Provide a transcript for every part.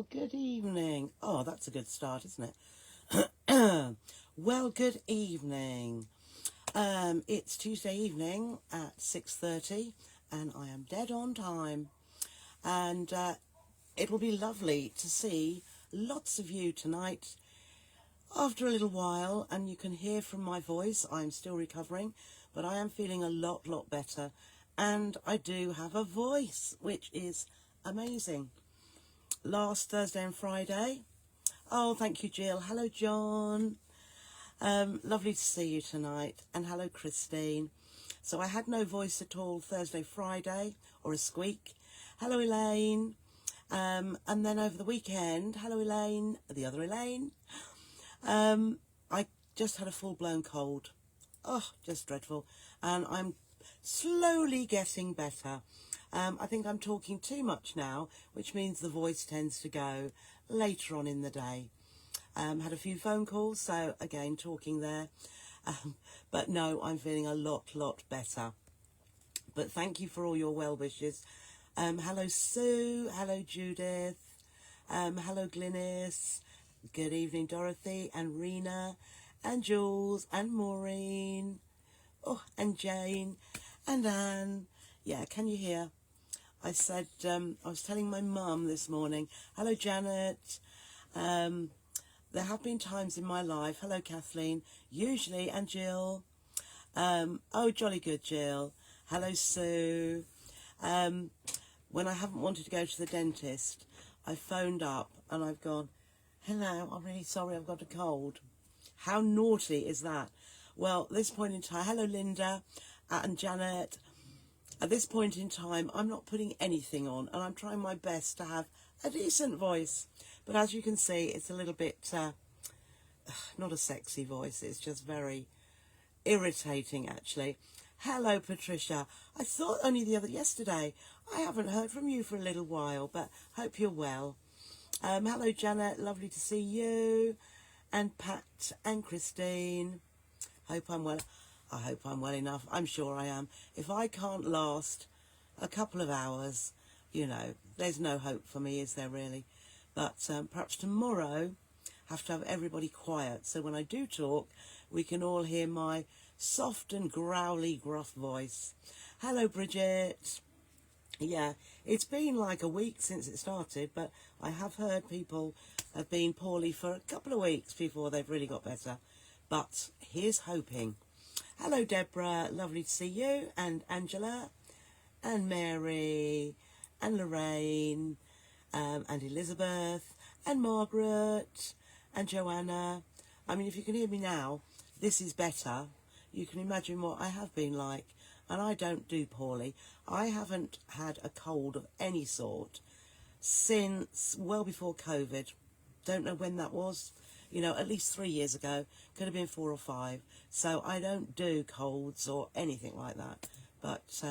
Well, good evening. Oh, that's a good start, isn't it? Well, good evening. It's Tuesday evening at 6:30 and I am dead on time. And it'll be lovely to see lots of you tonight after a little while, and you can hear from my voice, I'm still recovering, but I am feeling a lot better. And I do have a voice, which is amazing. Last Thursday and Friday. Oh, thank you, Jill. Hello, John. Lovely to see you tonight. And hello, Christine. So I had no voice at all Thursday, Friday, or a squeak. Hello, Elaine. And then over the weekend, hello, Elaine, the other Elaine. I just had a full-blown cold. Oh, just dreadful. And I'm slowly getting better. I think I'm talking too much now, which means the voice tends to go later on in the day. Had a few phone calls, so again, talking there. But no, I'm feeling a lot better. But thank you for all your well wishes. Hello, Sue. Hello, Judith. Hello, Glynis. Good evening, Dorothy and Rena and Jules and Maureen. Oh, and Jane and Anne. Yeah, can you hear? I said, I was telling my mum this morning, hello, Janet. There have been times in my life, hello, Kathleen, usually, and Jill. Oh, jolly good, Jill. Hello, Sue. When I haven't wanted to go to the dentist, I phoned up and I've gone, hello, I'm really sorry, I've got a cold. How naughty is that? Well, at this point in time, hello, Linda and Janet. At this point in time, I'm not putting anything on, and I'm trying my best to have a decent voice. But as you can see, it's a little bit, not a sexy voice, it's just very irritating, actually. Hello, Patricia. I thought only yesterday. I haven't heard from you for a little while, but hope you're well. Hello, Janet. Lovely to see you. And Pat and Christine. Hope I'm well. I hope I'm well enough. I'm sure I am. If I can't last a couple of hours, you know, there's no hope for me, is there really? But perhaps tomorrow, have to have everybody quiet. So when I do talk, we can all hear my soft and growly, gruff voice. Hello, Bridget. Yeah, it's been like a week since it started, but I have heard people have been poorly for a couple of weeks before they've really got better. But here's hoping. Hello, Deborah. Lovely to see you. And Angela. And Mary. And Lorraine. And Elizabeth. And Margaret. And Joanna. I mean, if you can hear me now, this is better. You can imagine what I have been like. And I don't do poorly. I haven't had a cold of any sort since well before COVID. Don't know when that was. You know, at least 3 years ago. Could have been 4 or 5. So I don't do colds or anything like that. But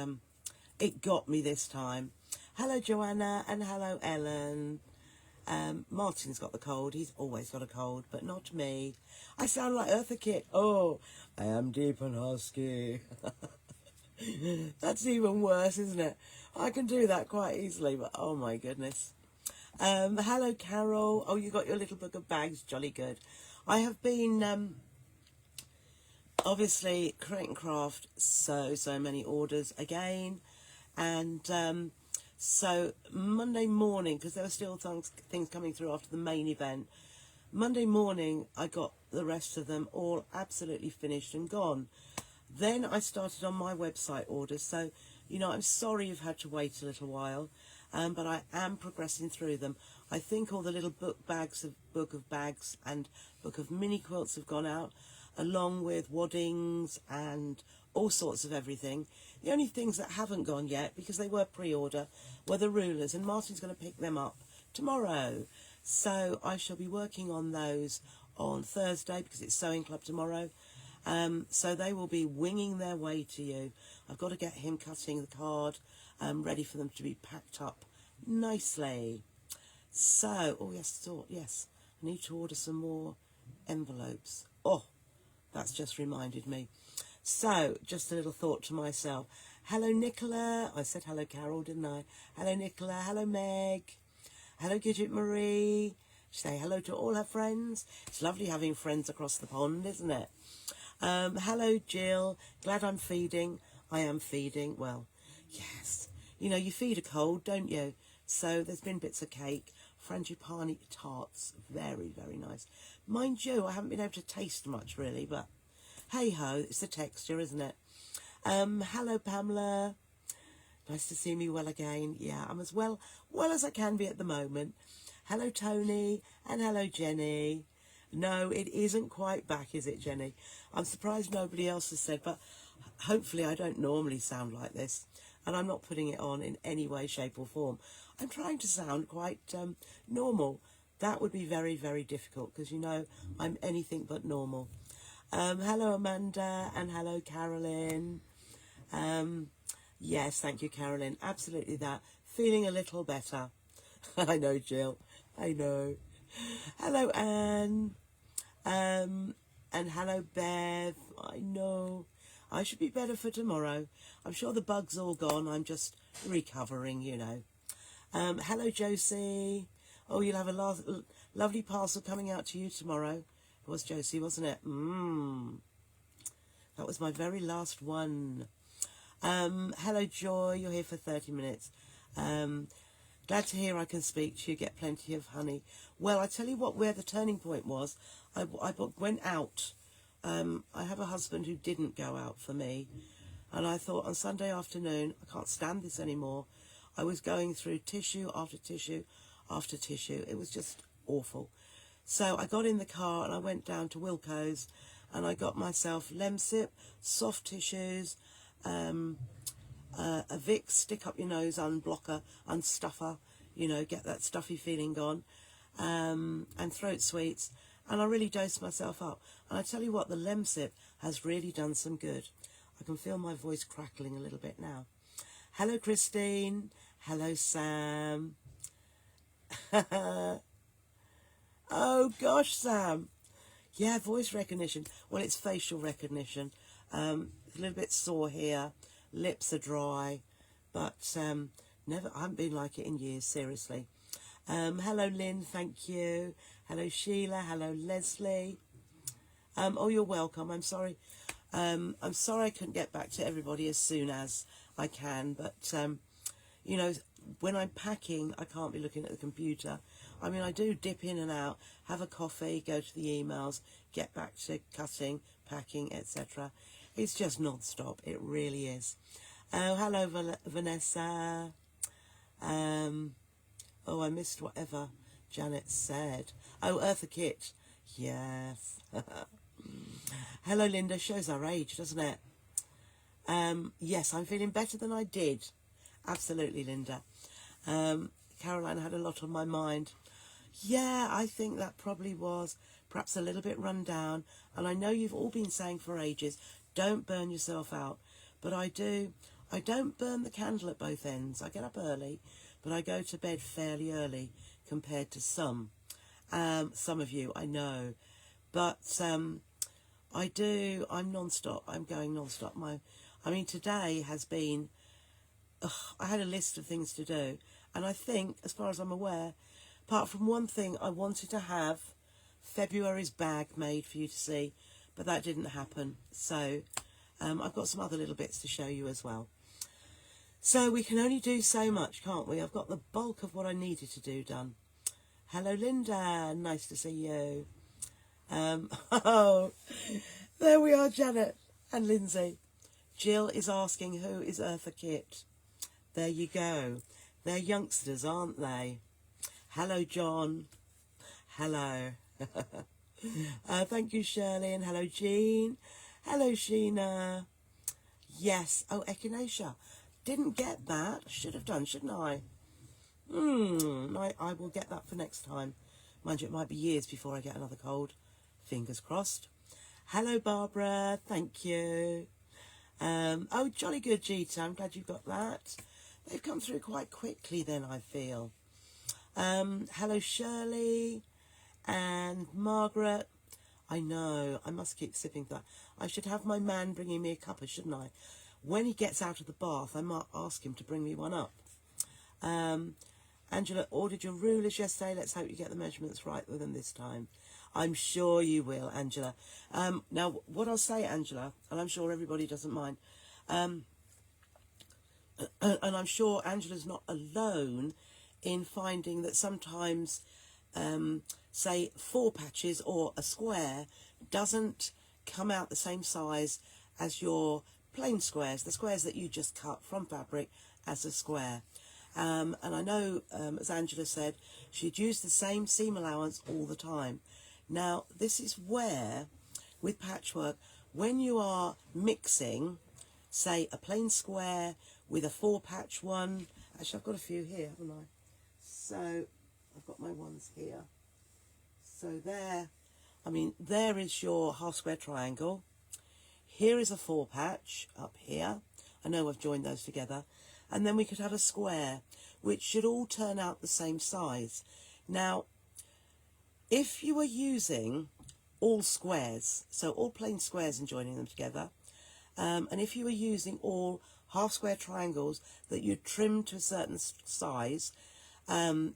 it got me this time. Hello, Joanna, and hello, Ellen. Martin's got the cold. He's always got a cold, but not me. I sound like Eartha Kitt. Oh, I am deep and husky. That's even worse, isn't it? I can do that quite easily, but oh my goodness. Hello, Carol. Oh, you got your little book of bags. Jolly good. I have been, obviously, Create and Craft so many orders again. And so Monday morning, because there were still things coming through after the main event, Monday morning I got the rest of them all absolutely finished and gone. Then I started on my website orders, so, you know, I'm sorry you've had to wait a little while, but I am progressing through them. I think all the little book of bags and book of mini quilts have gone out, along with waddings and all sorts of everything. The only things that haven't gone yet, because they were pre-order, were the rulers, and Martin's going to pick them up tomorrow. So I shall be working on those on Thursday, because it's sewing club tomorrow. So they will be winging their way to you. I've got to get him cutting the card, ready for them to be packed up nicely. So, oh yes, I need to order some more envelopes. Oh, that's just reminded me. So, just a little thought to myself. Hello, Nicola. I said hello, Carol, didn't I? Hello, Nicola. Hello, Meg. Hello, Gidget Marie. Say hello to all her friends. It's lovely having friends across the pond, isn't it? Hello, Jill. Glad I'm feeding. I am feeding. Well, yes. You know, you feed a cold, don't you? So there's been bits of cake. Frangipani tarts. Very, very nice. Mind you, I haven't been able to taste much, really, but hey-ho, it's the texture, isn't it? Hello, Pamela. Nice to see me well again. Yeah, I'm as well as I can be at the moment. Hello, Tony, and hello, Jenny. No, it isn't quite back, is it, Jenny? I'm surprised nobody else has said, but hopefully I don't normally sound like this, and I'm not putting it on in any way, shape or form. I'm trying to sound quite normal. That would be very, very difficult, because, you know, I'm anything but normal. Hello, Amanda, and hello, Carolyn. Yes, thank you, Carolyn. Absolutely that. Feeling a little better. I know, Jill. I know. Hello, Anne. And hello, Bev. I know. I should be better for tomorrow. I'm sure the bug's all gone. I'm just recovering, you know. Hello, Josie. Oh, you'll have a lovely parcel coming out to you tomorrow. It was Josie, wasn't it? That was my very last one. Hello, Joy. You're here for 30 minutes. Glad to hear I can speak to you. Get plenty of honey. Well, I tell you what, where the turning point was, I went out. I have a husband who didn't go out for me. And I thought on Sunday afternoon, I can't stand this anymore. I was going through tissue after tissue after tissue. It was just awful. So I got in the car and I went down to Wilko's and I got myself Lemsip, soft tissues, a Vicks, stick up your nose unblocker, unstuffer, you know, get that stuffy feeling gone, and throat sweets. And I really dosed myself up. And I tell you what, the Lemsip has really done some good. I can feel my voice crackling a little bit now. Hello, Christine. Hello, Sam. Oh, gosh, Sam. Yeah, voice recognition. Well, it's facial recognition. A little bit sore here. Lips are dry. But I haven't been like it in years, seriously. Hello, Lynn. Thank you. Hello, Sheila. Hello, Leslie. Oh, you're welcome. I'm sorry. I'm sorry I couldn't get back to everybody as soon as I can. But, you know, when I'm packing, I can't be looking at the computer. I mean, I do dip in and out, have a coffee, go to the emails, get back to cutting, packing, etc. It's just non-stop. It really is. Oh, hello, Vanessa. Oh, I missed whatever Janet said. Oh, Eartha Kitt. Yes. Hello, Linda. Shows our age, doesn't it? Yes, I'm feeling better than I did. Absolutely, Linda. Caroline had a lot on my mind. Yeah, I think that probably was perhaps a little bit run down. And I know you've all been saying for ages, don't burn yourself out. But I do. I don't burn the candle at both ends. I get up early, but I go to bed fairly early compared to some. Some of you, I know. But I do. I'm non-stop. I'm going non-stop. I mean, today has been... I had a list of things to do. And I think, as far as I'm aware, apart from one thing, I wanted to have February's bag made for you to see, but that didn't happen. So I've got some other little bits to show you as well. So we can only do so much, can't we? I've got the bulk of what I needed to do done. Hello, Linda. Nice to see you. Oh, there we are, Janet and Lindsay. Jill is asking, who is Eartha Kitt? There you go. They're youngsters, aren't they? Hello, John. Hello. Thank you, Shirley, and hello, Jean. Hello, Sheena. Yes. Oh, echinacea. Didn't get that. Should have done, shouldn't I? I will get that for next time. Mind you, it might be years before I get another cold. Fingers crossed. Hello, Barbara. Thank you. Oh, jolly good, Gita. I'm glad you got that. They've come through quite quickly then, I feel. Hello, Shirley and Margaret. I know, I must keep sipping that. I should have my man bringing me a cuppa, shouldn't I? When he gets out of the bath, I might ask him to bring me one up. Angela ordered your rulers yesterday. Let's hope you get the measurements right with them this time. I'm sure you will, Angela. Now, what I'll say, Angela, and I'm sure everybody doesn't mind, and I'm sure Angela's not alone in finding that sometimes, say, 4 patches or a square doesn't come out the same size as your plain squares, the squares that you just cut from fabric as a square. And I know, as Angela said, she'd use the same seam allowance all the time. Now, this is where, with patchwork, when you are mixing, say, a plain square with a 4-patch one, actually I've got a few here, haven't I? So, I've got my ones here. So there, I mean, there is your half square triangle. Here is a 4-patch up here. I know I've joined those together. And then we could have a square, which should all turn out the same size. Now, if you were using all squares, so all plain squares and joining them together, and if you were using all half square triangles that you trimmed to a certain size,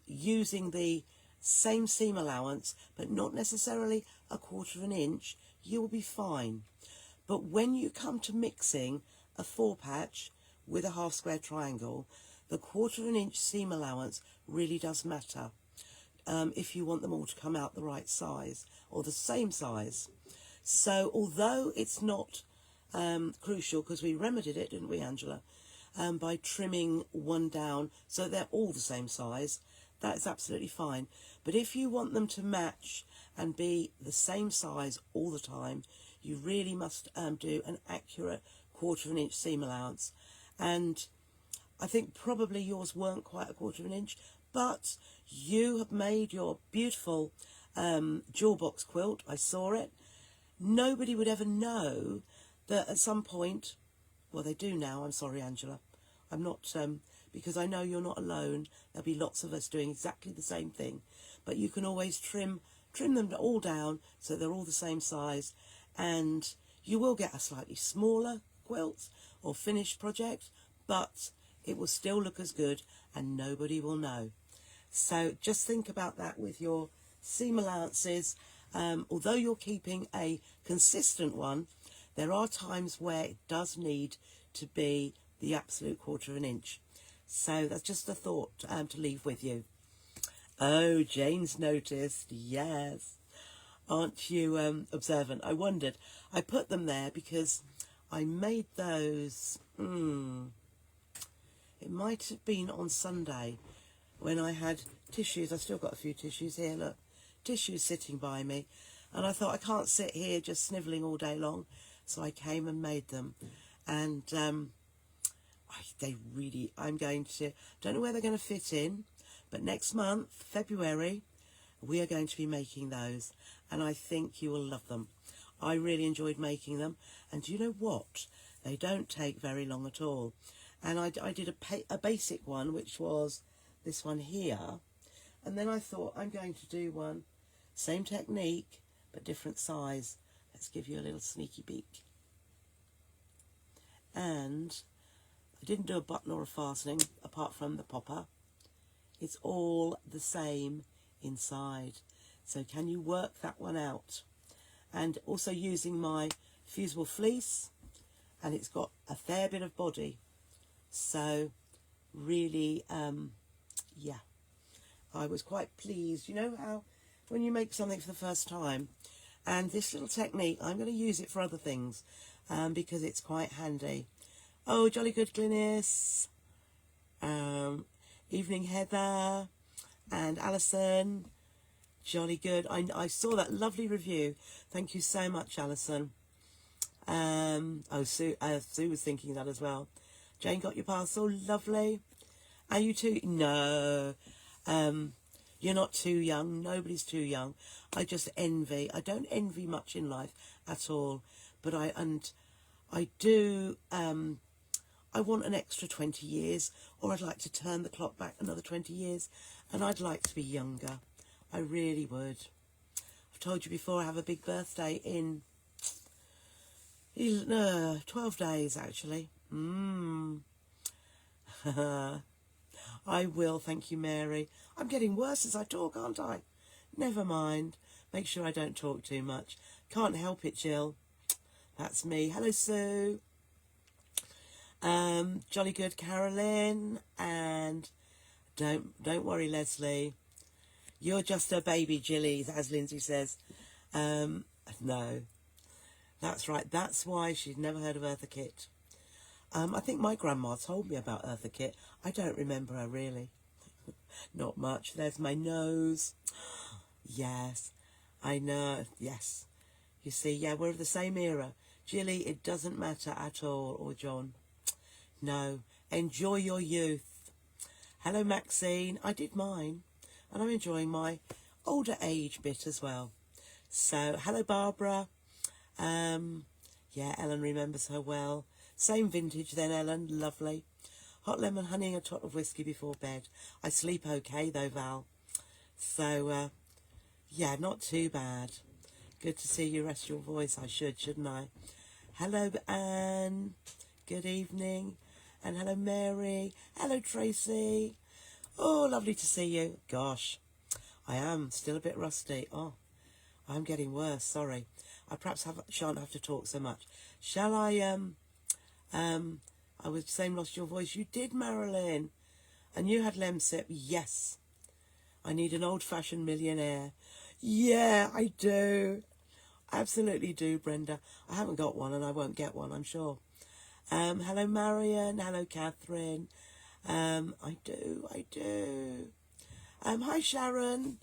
using the same seam allowance, but not necessarily a 1/4 inch, you will be fine. But when you come to mixing a 4-patch with a half square triangle, the 1/4 inch seam allowance really does matter. If you want them all to come out the right size or the same size. So although it's not crucial, because we remedied it, didn't we, Angela, by trimming one down so they're all the same size, that's absolutely fine. But if you want them to match and be the same size all the time, you really must do an accurate 1/4 inch seam allowance. And I think probably yours weren't quite a 1/4 inch, but you have made your beautiful jewel box quilt. I saw it. Nobody would ever know that at some point, well, they do now. I'm sorry, Angela. I'm not, because I know you're not alone. There'll be lots of us doing exactly the same thing. But you can always trim them all down so they're all the same size. And you will get a slightly smaller quilt or finished project, but it will still look as good and nobody will know. So just think about that with your seam allowances. Although you're keeping a consistent one, there are times where it does need to be the absolute 1/4 inch. So that's just a thought to leave with you. Oh, Jane's noticed. Yes. Aren't you observant? I wondered. I put them there because I made those. It might have been on Sunday when I had tissues. I've still got a few tissues here, look. Tissues sitting by me. And I thought, I can't sit here just snivelling all day long. So I came and made them. And I'm going to, don't know where they're going to fit in, but next month, February, we are going to be making those. And I think you will love them. I really enjoyed making them. And do you know what? They don't take very long at all. And I did a basic one, which was this one here. And then I thought, I'm going to do one, same technique, but different size. Let's give you a little sneaky peek. And I didn't do a button or a fastening, apart from the popper. It's all the same inside. So can you work that one out? And also using my fusible fleece, and it's got a fair bit of body. So really, yeah, I was quite pleased. You know how when you make something for the first time, and this little technique, I'm going to use it for other things because it's quite handy. Oh, jolly good, Glynis. Evening, Heather and Alison. Jolly good. I saw that lovely review. Thank you so much, Alison. Oh, Sue was thinking that as well. Jane got your parcel. Lovely. Are you too? No. You're not too young. Nobody's too young. I just envy. I don't envy much in life at all. But I do. I want an extra 20 years, or I'd like to turn the clock back another 20 years, and I'd like to be younger. I really would. I've told you before, I have a big birthday in 12 days, actually. I I will, thank you, Mary. I'm getting worse as I talk, aren't I? Never mind. Make sure I don't talk too much. Can't help it, Jill. That's me. Hello, Sue. Jolly good, Carolyn. And don't worry, Leslie. You're just a baby, Jilly, as Lindsay says. No. That's right. That's why she'd never heard of Eartha Kitt. I think my grandma told me about Eartha Kitt. I don't remember her, really. Not much. There's my nose. Yes, I know. Yes. You see, yeah, we're of the same era. Jilly, it doesn't matter at all. Or John. No. Enjoy your youth. Hello, Maxine. I did mine. And I'm enjoying my older age bit as well. So, hello, Barbara. Yeah, Ellen remembers her well. Same vintage then, Ellen. Lovely. Hot lemon, honey, and a tot of whiskey before bed. I sleep okay, though, Val. So, yeah, not too bad. Good to see you rest your voice. I shouldn't I? Hello, Anne. Good evening. And hello, Mary. Hello, Tracy. Oh, lovely to see you. Gosh, I am still a bit rusty. Oh, I'm getting worse. Sorry. I perhaps shan't have to talk so much. Shall I, I was saying lost your voice. You did, Marilyn. And you had Lemsip. Yes. I need an old-fashioned millionaire. Yeah, I do. Absolutely do, Brenda. I haven't got one and I won't get one, I'm sure. Hello, Marion. Hello, Catherine. I do. Hi, Sharon.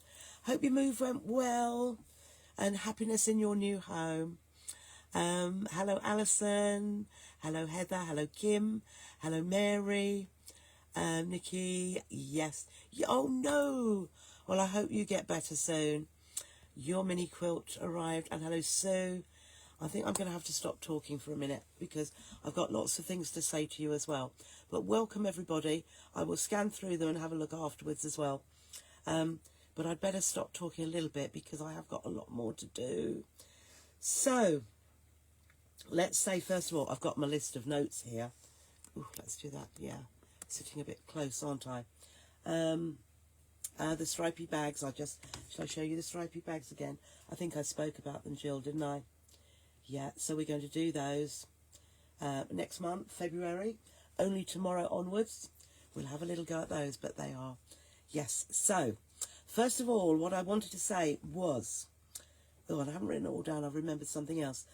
Hope your move went well and happiness in your new home. Hello, Alison. Hello, Heather. Hello, Kim. Hello, Mary. Nikki. Yes. Oh, no. Well, I hope you get better soon. Your mini quilt arrived. And hello, Sue. I think I'm going to have to stop talking for a minute because I've got lots of things to say to you as well. But welcome, everybody. I will scan through them and have a look afterwards as well. But I'd better stop talking a little bit because I have got a lot more to do. So, let's say, first of all, I've got my list of notes here. Ooh, let's do that, yeah. Sitting a bit close, aren't I? The stripy bags, shall I show you the stripy bags again? I think I spoke about them, Jill, didn't I? Yeah, so we're going to do those next month, February. Only tomorrow onwards. We'll have a little go at those, but they are. Yes, so, first of all, what I wanted to say was... Oh, and I haven't written it all down. I've remembered something else.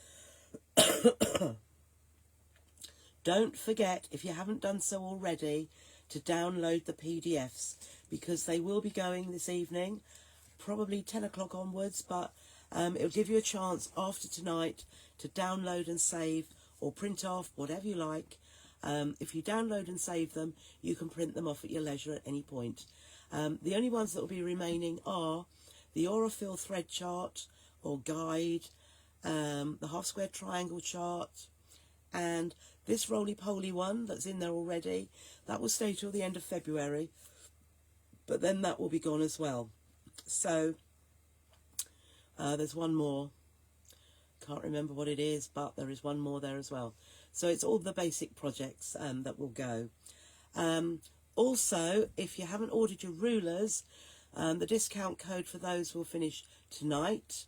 Don't forget, if you haven't done so already, to download the PDFs, because they will be going this evening, probably 10 o'clock onwards, but it'll give you a chance after tonight to download and save or print off, whatever you like. If you download and save them, you can print them off at your leisure at any point. The only ones that will be remaining are the Aurafill thread chart or guide, the half square triangle chart, and this roly-poly one that's in there already. That will stay till the end of February, but then that will be gone as well. So there's one more. Can't remember what it is, but there is one more there as well. So it's all the basic projects that will go. Also, if you haven't ordered your rulers, the discount code for those will finish tonight.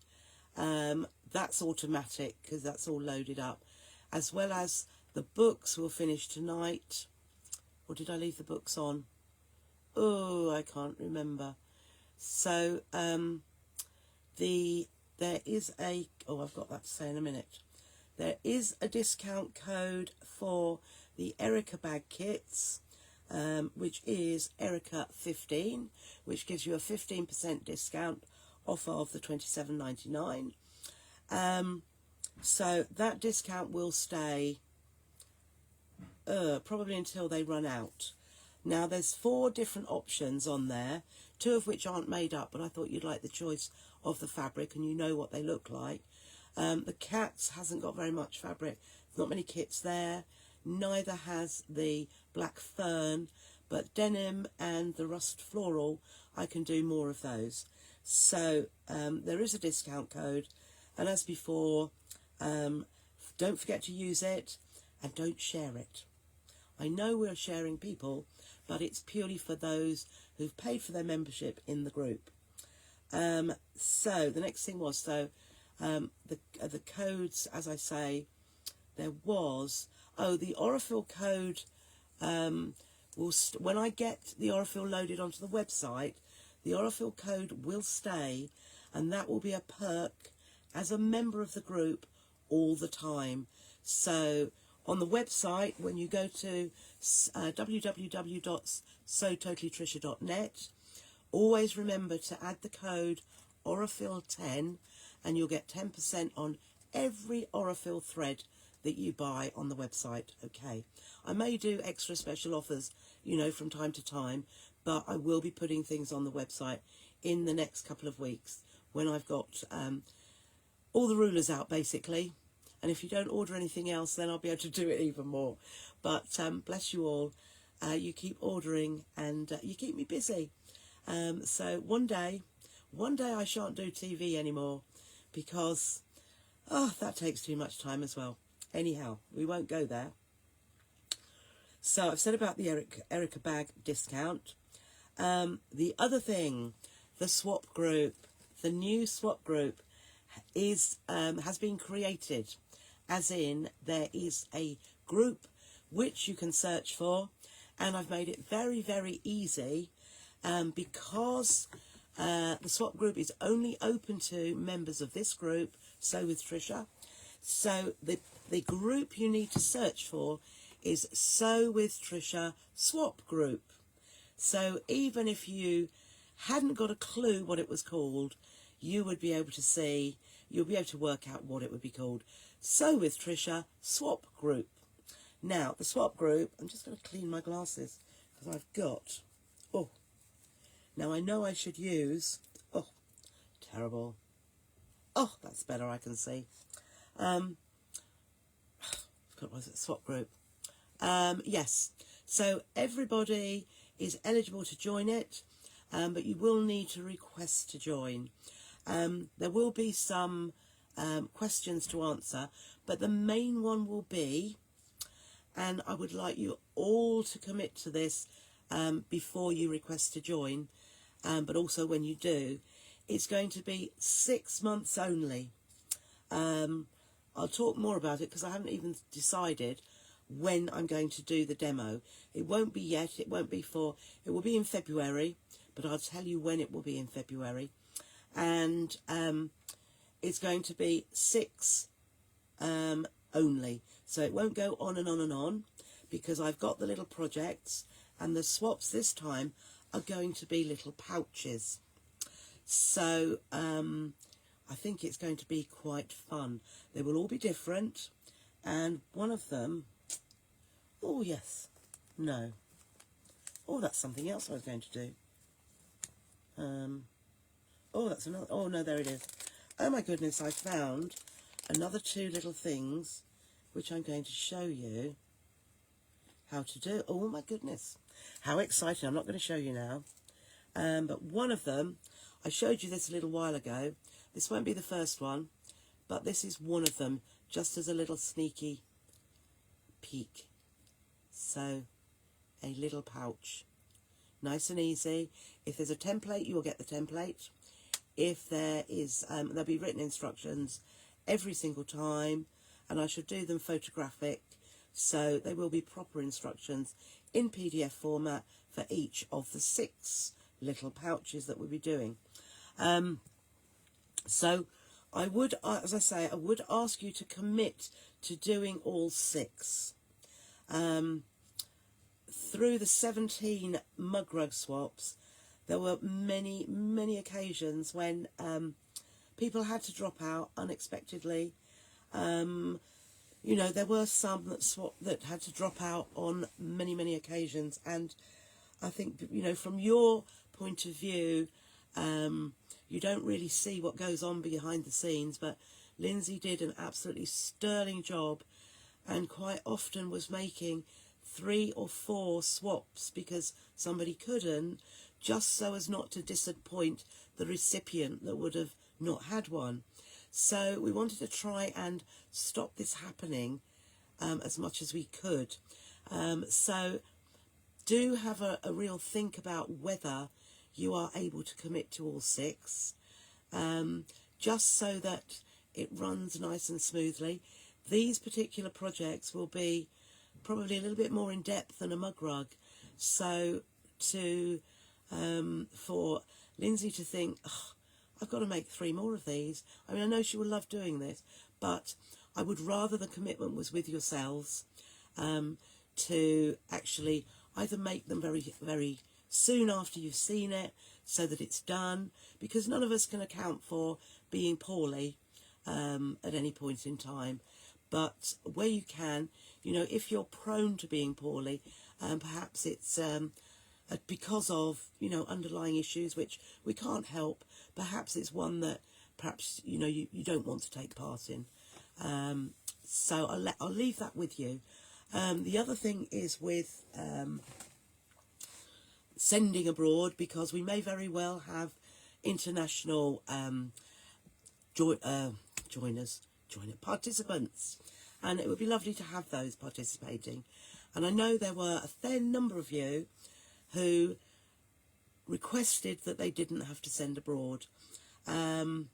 That's automatic because that's all loaded up. As well as the books will finish tonight. Or did I leave the books on? Oh, I can't remember. So, there is a... Oh, I've got that to say in a minute. There is a discount code for the Erica bag kits, which is Erica 15, which gives you a 15% discount off of the $27.99. So that discount will stay probably until they run out. Now, there's 4 different options on there, 2 of which aren't made up, but I thought you'd like the choice of the fabric and you know what they look like. The Cats hasn't got very much fabric. There's not many kits there. Neither has the Black Fern, but Denim and the Rust Floral, I can do more of those. So there is a discount code, and as before, don't forget to use it and don't share it. I know we're sharing people, but it's purely for those who've paid for their membership in the group. So the next thing was, the codes, as I say, there was, the Orafill code, when I get the Orafill loaded onto the website, the Orafill code will stay, and that will be a perk as a member of the group all the time. So on the website, when you go to www.sototallytrisha.net, always remember to add the code Orafill10, and you'll get 10% on every Orafill thread that you buy on the website. Okay, I may do extra special offers, you know, from time to time, but I will be putting things on the website in the next couple of weeks when I've got all the rulers out, basically. And if you don't order anything else, then I'll be able to do it even more. But bless you all. You keep ordering, and you keep me busy. So one day I shan't do TV anymore, because that takes too much time as well. Anyhow, we won't go there. So I've said about the Erica bag discount. The other thing, the swap group, the new swap group is has been created, as in there is a group which you can search for, and I've made it very, very easy, because the swap group is only open to members of this group, So With Trisha. So the group you need to search for is So With Trisha Swap Group. So even if you hadn't got a clue what it was called, you would be able to see, you'll be able to work out what it would be called. So With Trisha Swap Group. Now, the swap group, I'm just going to clean my glasses, because I've got, now I know I should use, terrible. That's better, I can see. What was it? Swap group. Yes, so everybody is eligible to join it, but you will need to request to join. There will be some questions to answer, but the main one will be, and I would like you all to commit to this before you request to join, but also when you do, it's going to be 6 months only. I'll talk more about it, because I haven't even decided when I'm going to do the demo. It won't be yet, it will be in February, but I'll tell you when it will be in February. And it's going to be 6 only, so it won't go on and on and on, because I've got the little projects, and the swaps this time are going to be little pouches. So I think it's going to be quite fun. They will all be different, and one of them, that's something else I was going to do. That's another, no, there it is. Oh my goodness, I found another 2 little things which I'm going to show you how to do. Oh my goodness, how exciting. I'm not going to show you now, but one of them, I showed you this a little while ago. This won't be the first one, but this is one of them, just as a little sneaky peek. So, a little pouch, nice and easy. If there's a template, you will get the template. If there is, there'll be written instructions every single time, and I should do them photographic, so they will be proper instructions in PDF format for each of the 6 little pouches that we'll be doing. So I would, as I say, I would ask you to commit to doing all 6. Through the 17 mug rug swaps, there were many, many occasions when people had to drop out unexpectedly. You know, there were some that had to drop out on many, many occasions, and I think, you know, from your point of view, you don't really see what goes on behind the scenes, but Lindsay did an absolutely sterling job, and quite often was making 3 or 4 swaps because somebody couldn't, just so as not to disappoint the recipient that would have not had one. So we wanted to try and stop this happening as much as we could. So do have a real think about whether you are able to commit to all 6, just so that it runs nice and smoothly. These particular projects will be probably a little bit more in depth than a mug rug, so for Lindsay to think, oh, I've got to make 3 more of these. I mean, I know she will love doing this, but I would rather the commitment was with yourselves, to actually either make them very, very soon after you've seen it so that it's done, because none of us can account for being poorly at any point in time. But where you can, you know, if you're prone to being poorly, perhaps it's because of, you know, underlying issues which we can't help. Perhaps it's one that perhaps, you know, you don't want to take part in. So I'll leave that with you. The other thing is with sending abroad, because we may very well have international participants, and it would be lovely to have those participating. And I know there were a fair number of you who requested that they didn't have to send abroad, and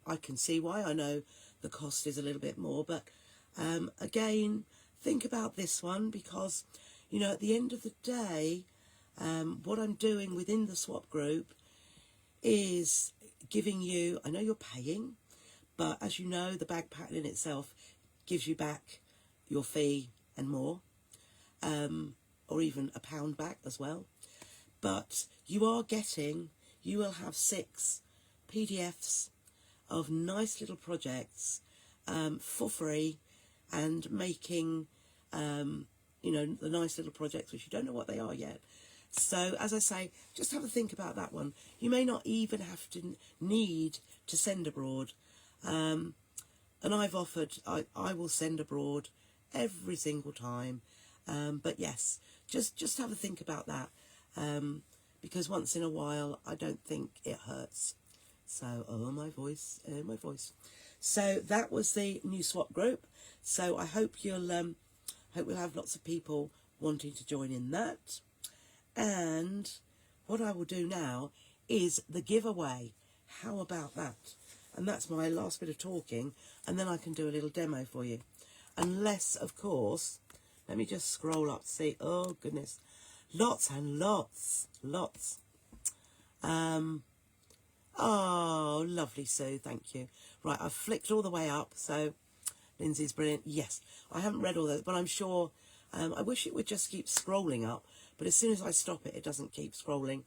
I can see why. I know the cost is a little bit more, but again, think about this one, because, you know, at the end of the day, what I'm doing within the swap group is giving you, I know you're paying, but as you know, the bag pattern in itself gives you back your fee and more, or even £1 back as well. But you will have 6 PDFs of nice little projects for free, and making, you know, the nice little projects which you don't know what they are yet. So, as I say, just have a think about that one. You may not even have to need to send abroad. And I've offered, I will send abroad every single time. But yes, just have a think about that. Because once in a while, I don't think it hurts. So, oh my voice. So that was the new swap group. So I hope we'll have lots of people wanting to join in that. And what I will do now is the giveaway. How about that? And that's my last bit of talking, and then I can do a little demo for you. Unless, of course, let me just scroll up to see. Oh, goodness. Lots and lots. Oh, lovely, Sue. Thank you. Right, I've flicked all the way up, so Lindsay's brilliant. Yes, I haven't read all those, but I'm sure, I wish it would just keep scrolling up, but as soon as I stop it, it doesn't keep scrolling.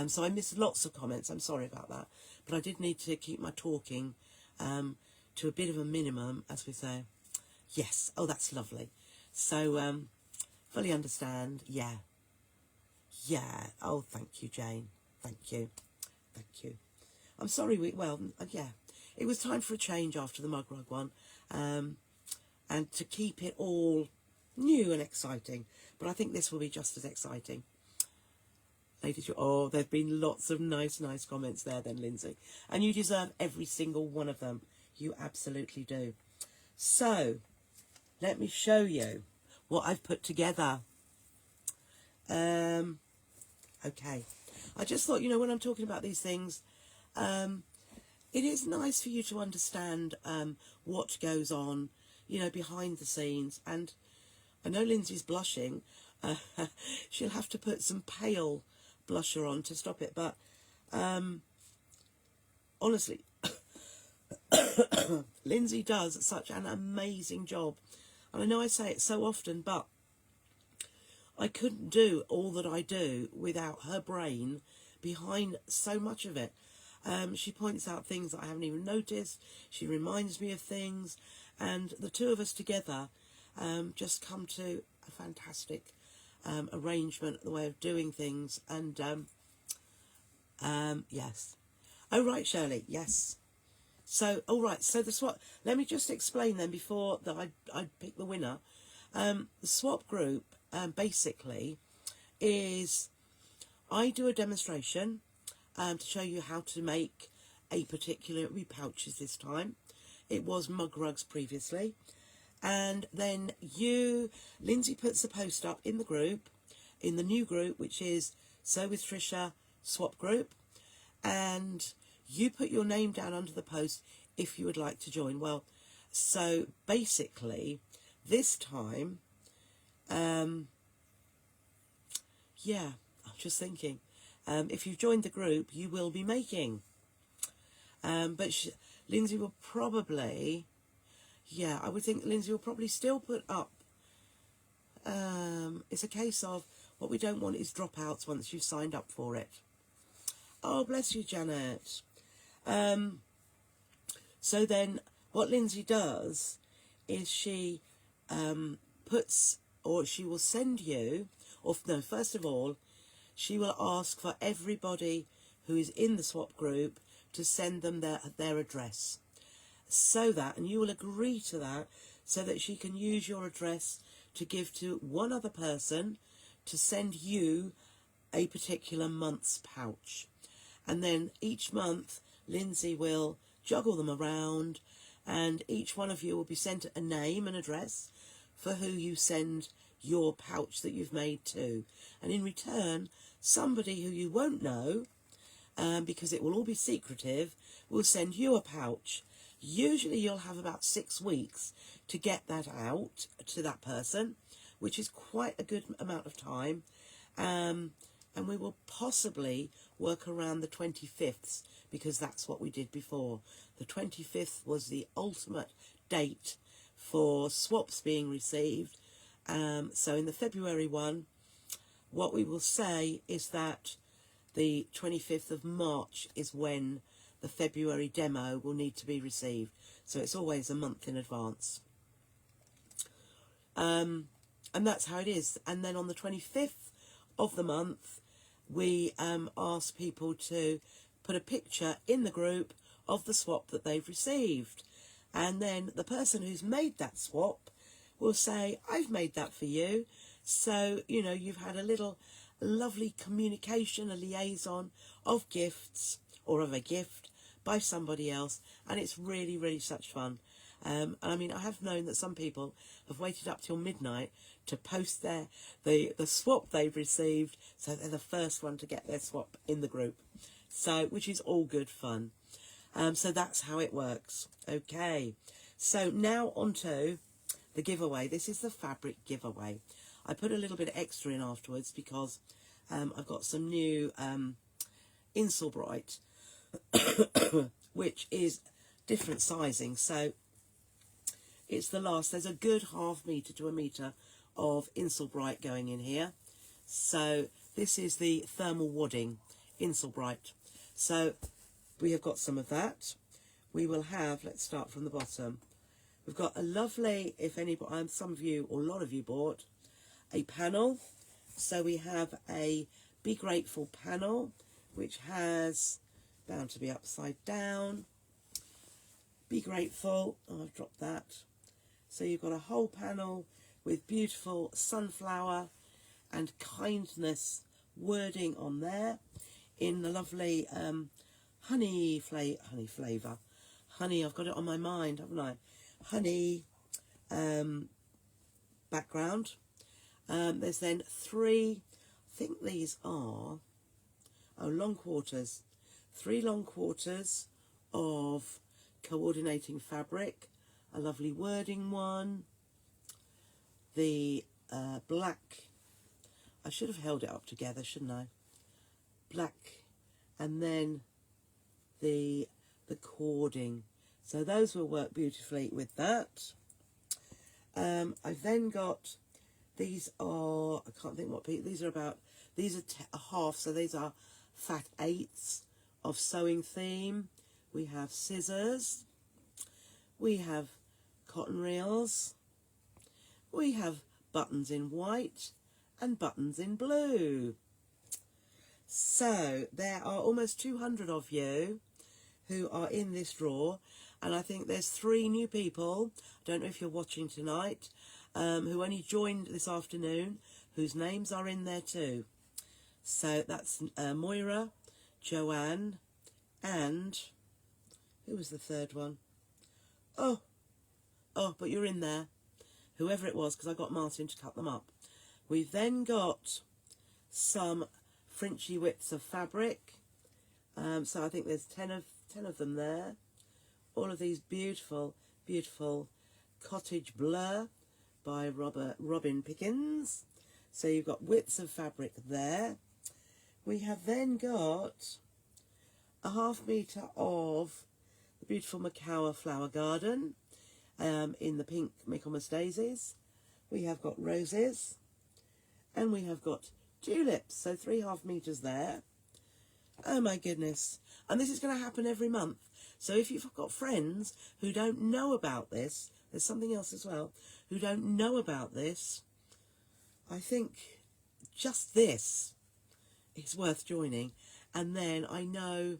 So I missed lots of comments. I'm sorry about that. But I did need to keep my talking to a bit of a minimum, as we say. Yes. Oh, that's lovely. So, fully understand. Yeah. Oh, thank you, Jane. Thank you. I'm sorry. Yeah. It was time for a change after the mug rug one. And to keep it all new and exciting. But I think this will be just as exciting. Ladies, oh, there have been lots of nice comments there then, Lindsay. And you deserve every single one of them. You absolutely do. So, let me show you what I've put together. Okay. I just thought, you know, when I'm talking about these things, it is nice for you to understand what goes on, you know, behind the scenes. And I know Lindsay's blushing. She'll have to put some pale blusher on to stop it, but honestly, Lindsay does such an amazing job. And I know I say it so often, but I couldn't do all that I do without her brain behind so much of it. She points out things that I haven't even noticed. She reminds me of things, and the two of us together just come to a fantastic arrangement, the way of doing things. And yes. Oh, right, Shirley. Yes. So, all right. So the swap. Let me just explain then before that I pick the winner. The swap group basically is, I do a demonstration to show you how to make a particular, pouches this time. It was mug rugs previously. And then Lindsay puts a post up in the group, in the new group, which is So With Trisha swap group, and you put your name down under the post if you would like to join. Well, so basically this time, yeah, I'm just thinking, if you've joined the group, you will be making, but Lindsay will probably, yeah, I would think Lindsay will probably still put up, it's a case of what we don't want is dropouts once you've signed up for it. Oh, bless you, Janet. So then what Lindsay does is she puts, or she will send you, or no, first of all, she will ask for everybody who is in the swap group to send them their address. So that, and you will agree to that, so that she can use your address to give to one other person to send you a particular month's pouch. And then each month, Lindsay will juggle them around, and each one of you will be sent a name and address for who you send your pouch that you've made to. And in return, somebody who you won't know, because it will all be secretive, will send you a pouch. Usually you'll have about 6 weeks to get that out to that person, which is quite a good amount of time. And we will possibly work around the 25th, because that's what we did before. The 25th was the ultimate date for swaps being received. So in the February one, what we will say is that the 25th of March is when the February demo will need to be received. So it's always a month in advance. And that's how it is. And then on the 25th of the month, we ask people to put a picture in the group of the swap that they've received. And then the person who's made that swap will say, I've made that for you. So, you know, you've had a little lovely communication, a liaison of gifts, or of a gift by somebody else. And it's really, really such fun. And I mean, I have known that some people have waited up till midnight to post the swap they've received, so they're the first one to get their swap in the group. So, which is all good fun. So that's how it works. Okay, so now onto the giveaway. This is the fabric giveaway. I put a little bit extra in afterwards because I've got some new Insel Bright, which is different sizing. So it's the last, there's a good ½ metre to a metre of Insel Bright going in here. So this is the thermal wadding Insel Bright. So we have got some of that. We will have, let's start from the bottom. We've got a lovely, if anybody, some of you or a lot of you bought a panel. So we have a Be Grateful panel, which has, bound to be upside down, Be Grateful. Oh, I've dropped that. So you've got a whole panel with beautiful sunflower and kindness wording on there in the lovely honey flavour. Honey, I've got it on my mind, haven't I? Honey background. There's then 3, I think these are, long quarters. 3 long quarters of coordinating fabric. A lovely wording one. The black, I should have held it up together, shouldn't I? Black, and then the cording. So those will work beautifully with that. I've then got, these are, I can't think what, these are about, these are a half, so these are fat 8ths of sewing theme. We have scissors. We have cotton reels. We have buttons in white and buttons in blue. So there are almost 200 of you who are in this draw, and I think there's 3 new people, I don't know if you're watching tonight, who only joined this afternoon, whose names are in there too. So that's Moira, Joanne, and who was the third one? Oh, but you're in there. whoever it was, because I got Martin to cut them up. We've then got some Frenchy widths of fabric. So I think there's 10 of them there. All of these beautiful, beautiful Cottage Blur by Robin Pickens. So you've got widths of fabric there. We have then got a ½ metre of the beautiful Macawa Flower Garden in the pink Michaelmas daisies. We have got roses, and we have got tulips, so 3½ metres there. Oh my goodness. And this is going to happen every month. So if you've got friends who don't know about this, there's something else as well, who don't know about this, I think just this is worth joining. And then I know,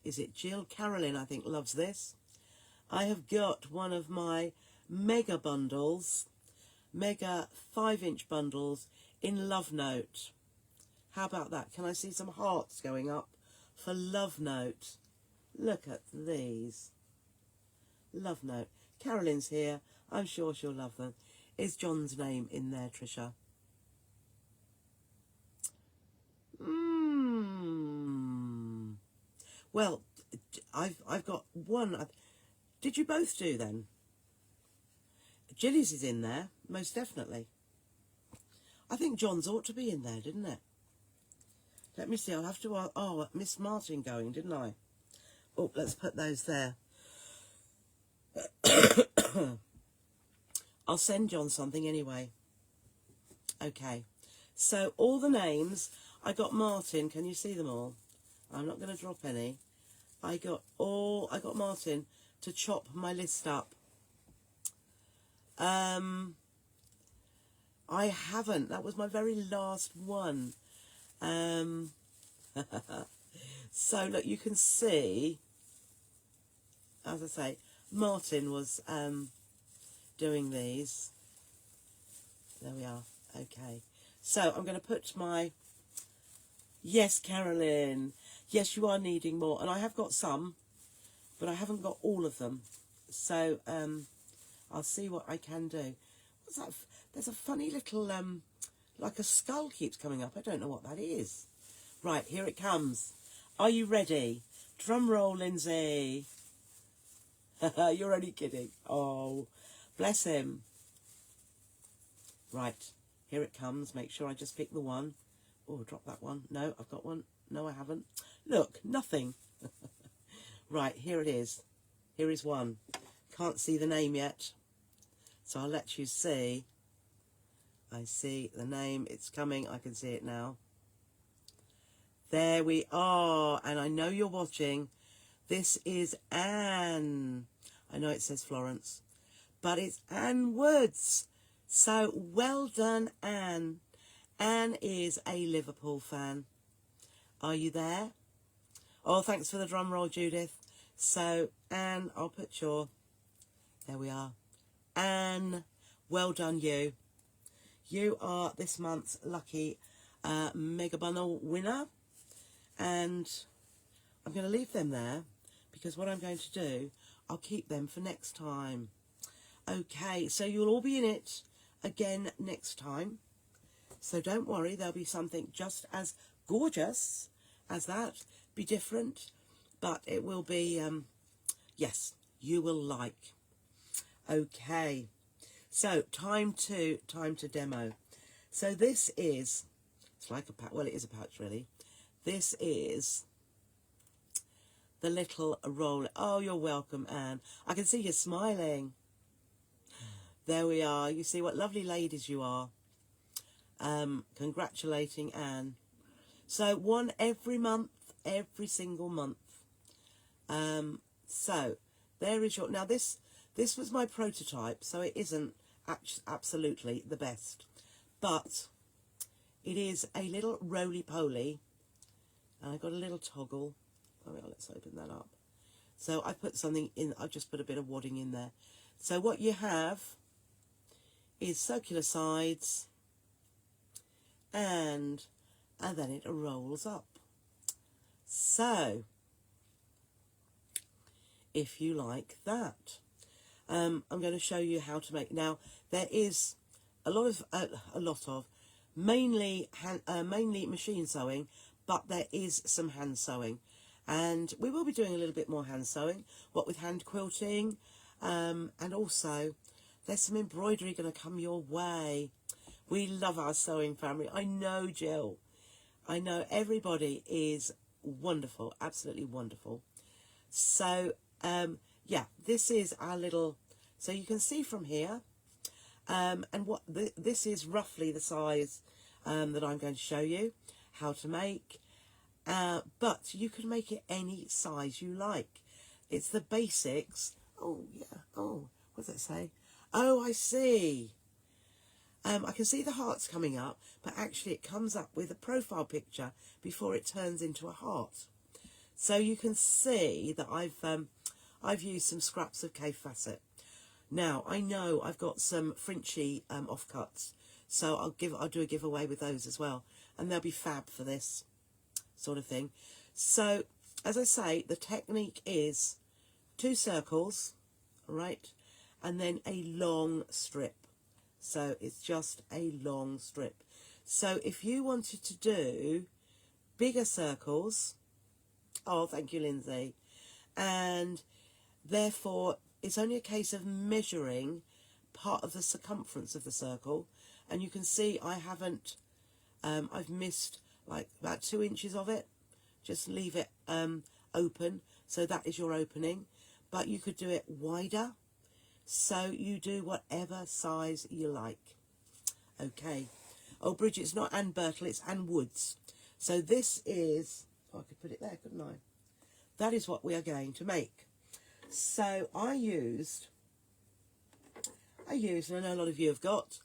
is it Jill? Carolyn, I think, loves this. I have got one of my mega bundles, mega 5-inch bundles in Love Note. How about that? Can I see some hearts going up for Love Note? Look at these. Love Note. Carolyn's here. I'm sure she'll love them. Is John's name in there, Trisha? Well, I've got one. Did you both do then? Jilly's is in there, most definitely. I think John's ought to be in there, didn't it? Let me see, I'll have to... Oh, Miss Martin going, didn't I? Oh, let's put those there. I'll send John something anyway. Okay. So, all the names, I got Martin. Can you see them all? I'm not going to drop any. I got Martin to chop my list up. I haven't. That was my very last one. So look, you can see, as I say, Martin was doing these. There we are. Okay. So I'm going to put my... Yes, Carolyn. Yes, you are needing more. And I have got some, but I haven't got all of them. So I'll see what I can do. What's that? There's a funny little, like a skull keeps coming up. I don't know what that is. Right, here it comes. Are you ready? Drum roll, Lindsay. You're only kidding. Oh, bless him. Right, here it comes. Make sure I just pick the one. Oh, drop that one. No, I've got one. No, I haven't. Look, nothing. Right, here it is. Here is one. Can't see the name yet, so I'll let you see. I see the name. It's coming. I can see it now. There we are. And I know you're watching. This is Anne. I know it says Florence, but it's Anne Woods. So well done, Anne. Anne is a Liverpool fan. Are you there? Oh, thanks for the drum roll, Judith. So, Anne, I'll put your... There we are. Anne, well done, you. You are this month's lucky Mega Bundle winner. And I'm going to leave them there because what I'm going to do, I'll keep them for next time. Okay, so you'll all be in it again next time. So don't worry, there'll be something just as gorgeous as that. Be different, but it will be, yes, you will like. Okay, so time to demo. So this is, it's like a pouch, well it is a pouch really. This is the little roll. Oh, you're welcome, Anne. I can see you smiling. There we are. You see what lovely ladies you are. Congratulating Anne. So one every month, every single month. So there is your... Now this was my prototype, so it isn't absolutely the best. But it is a little roly-poly. And I've got a little toggle. Oh, well, let's open that up. So I put something in, I've just put a bit of wadding in there. So what you have is circular sides, and then it rolls up. So, if you like that. I'm going to show you how to make. Now, there is a lot of mainly machine sewing, but there is some hand sewing, and we will be doing a little bit more hand sewing, what with hand quilting, and also there's some embroidery going to come your way. We love our sewing family. I know, Jill. I know everybody is wonderful, absolutely wonderful. So, yeah, this is our little, so you can see from here, and what this is roughly the size that I'm going to show you how to make, but you can make it any size you like. It's the basics. Oh, yeah. Oh, what does it say? Oh, I see. I can see the hearts coming up, but actually it comes up with a profile picture before it turns into a heart. So you can see that I've used some scraps of K Facet. Now I know I've got some Frenchy offcuts, so I'll do a giveaway with those as well, and they'll be fab for this sort of thing. So as I say, the technique is 2 circles, right, and then a long strip. So it's just a long strip. So if you wanted to do bigger circles, oh, thank you, Lindsay, and therefore it's only a case of measuring part of the circumference of the circle, and you can see I haven't, I've missed like about 2 inches of it. Just leave it open, so that is your opening, but you could do it wider. So you do whatever size you like. Okay. Oh, Bridget, it's not Anne Birtle, it's Anne Woods. So this is, oh, I could put it there, couldn't I? That is what we are going to make. So I used, and I know a lot of you have got,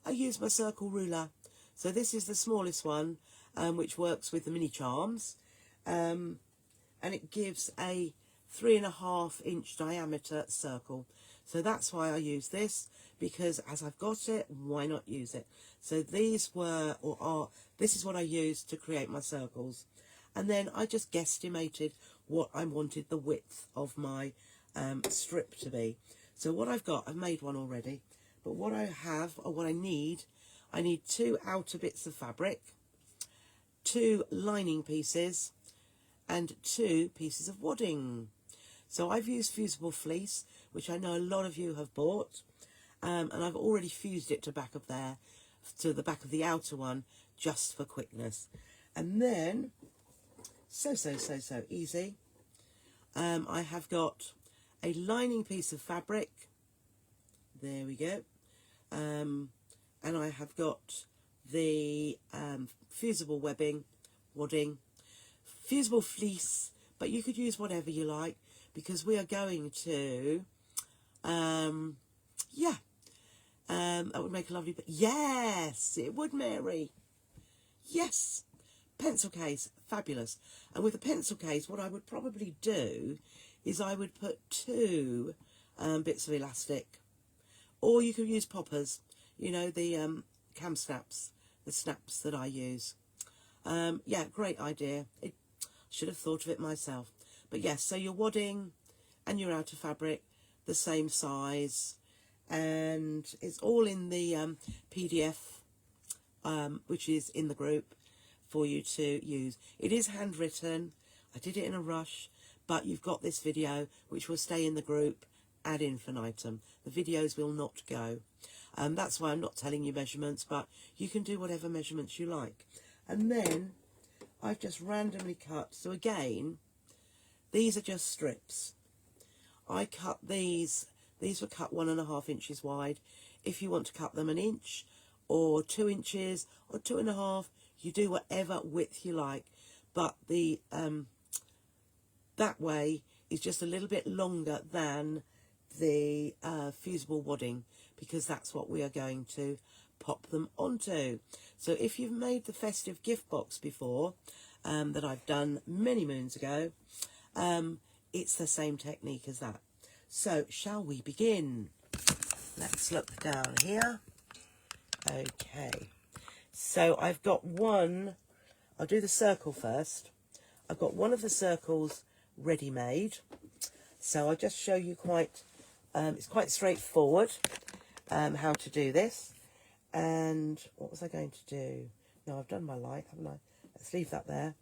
I used my circle ruler. So this is the smallest one, which works with the mini charms. And it gives a 3.5 inch diameter circle. So that's why I use this, because as I've got it, why not use it? So these were, or are, this is what I used to create my circles. And then I just guesstimated what I wanted the width of my strip to be. So what I've got, I've made one already, but what I have, or what I need 2 outer bits of fabric, 2 lining pieces, and 2 pieces of wadding. So I've used fusible fleece, which I know a lot of you have bought, and I've already fused it to the back of the outer one, just for quickness. And then, so easy, I have got a lining piece of fabric, there we go, and I have got the fusible wadding, fusible fleece, but you could use whatever you like, because we are going to, yeah, that would make a lovely, yes, it would, Mary, yes, pencil case, fabulous. And with a pencil case, what I would probably do is I would put 2 bits of elastic, or you could use poppers, you know, the cam snaps, the snaps that I use. Yeah, great idea. Should have thought of it myself. But yes, so your wadding and your outer fabric, the same size, and it's all in the PDF, which is in the group for you to use. It is handwritten. I did it in a rush, but you've got this video, which will stay in the group ad infinitum. The videos will not go. That's why I'm not telling you measurements, but you can do whatever measurements you like. And then I've just randomly cut. So again, these are just strips. I cut these were cut 1.5 inches wide. If you want to cut them 1 inch or 2 inches or 2.5, you do whatever width you like. But the that way is just a little bit longer than the fusible wadding, because that's what we are going to pop them onto. So if you've made the festive gift box before, that I've done many moons ago, it's the same technique as that. So shall we begin? Let's look down here. Okay, so I've got one, I'll do the circle first. I've got one of the circles ready made, so I'll just show you quite It's quite straightforward how to do this. And what was I going to do? No, I've done my light, haven't I? Let's leave that there.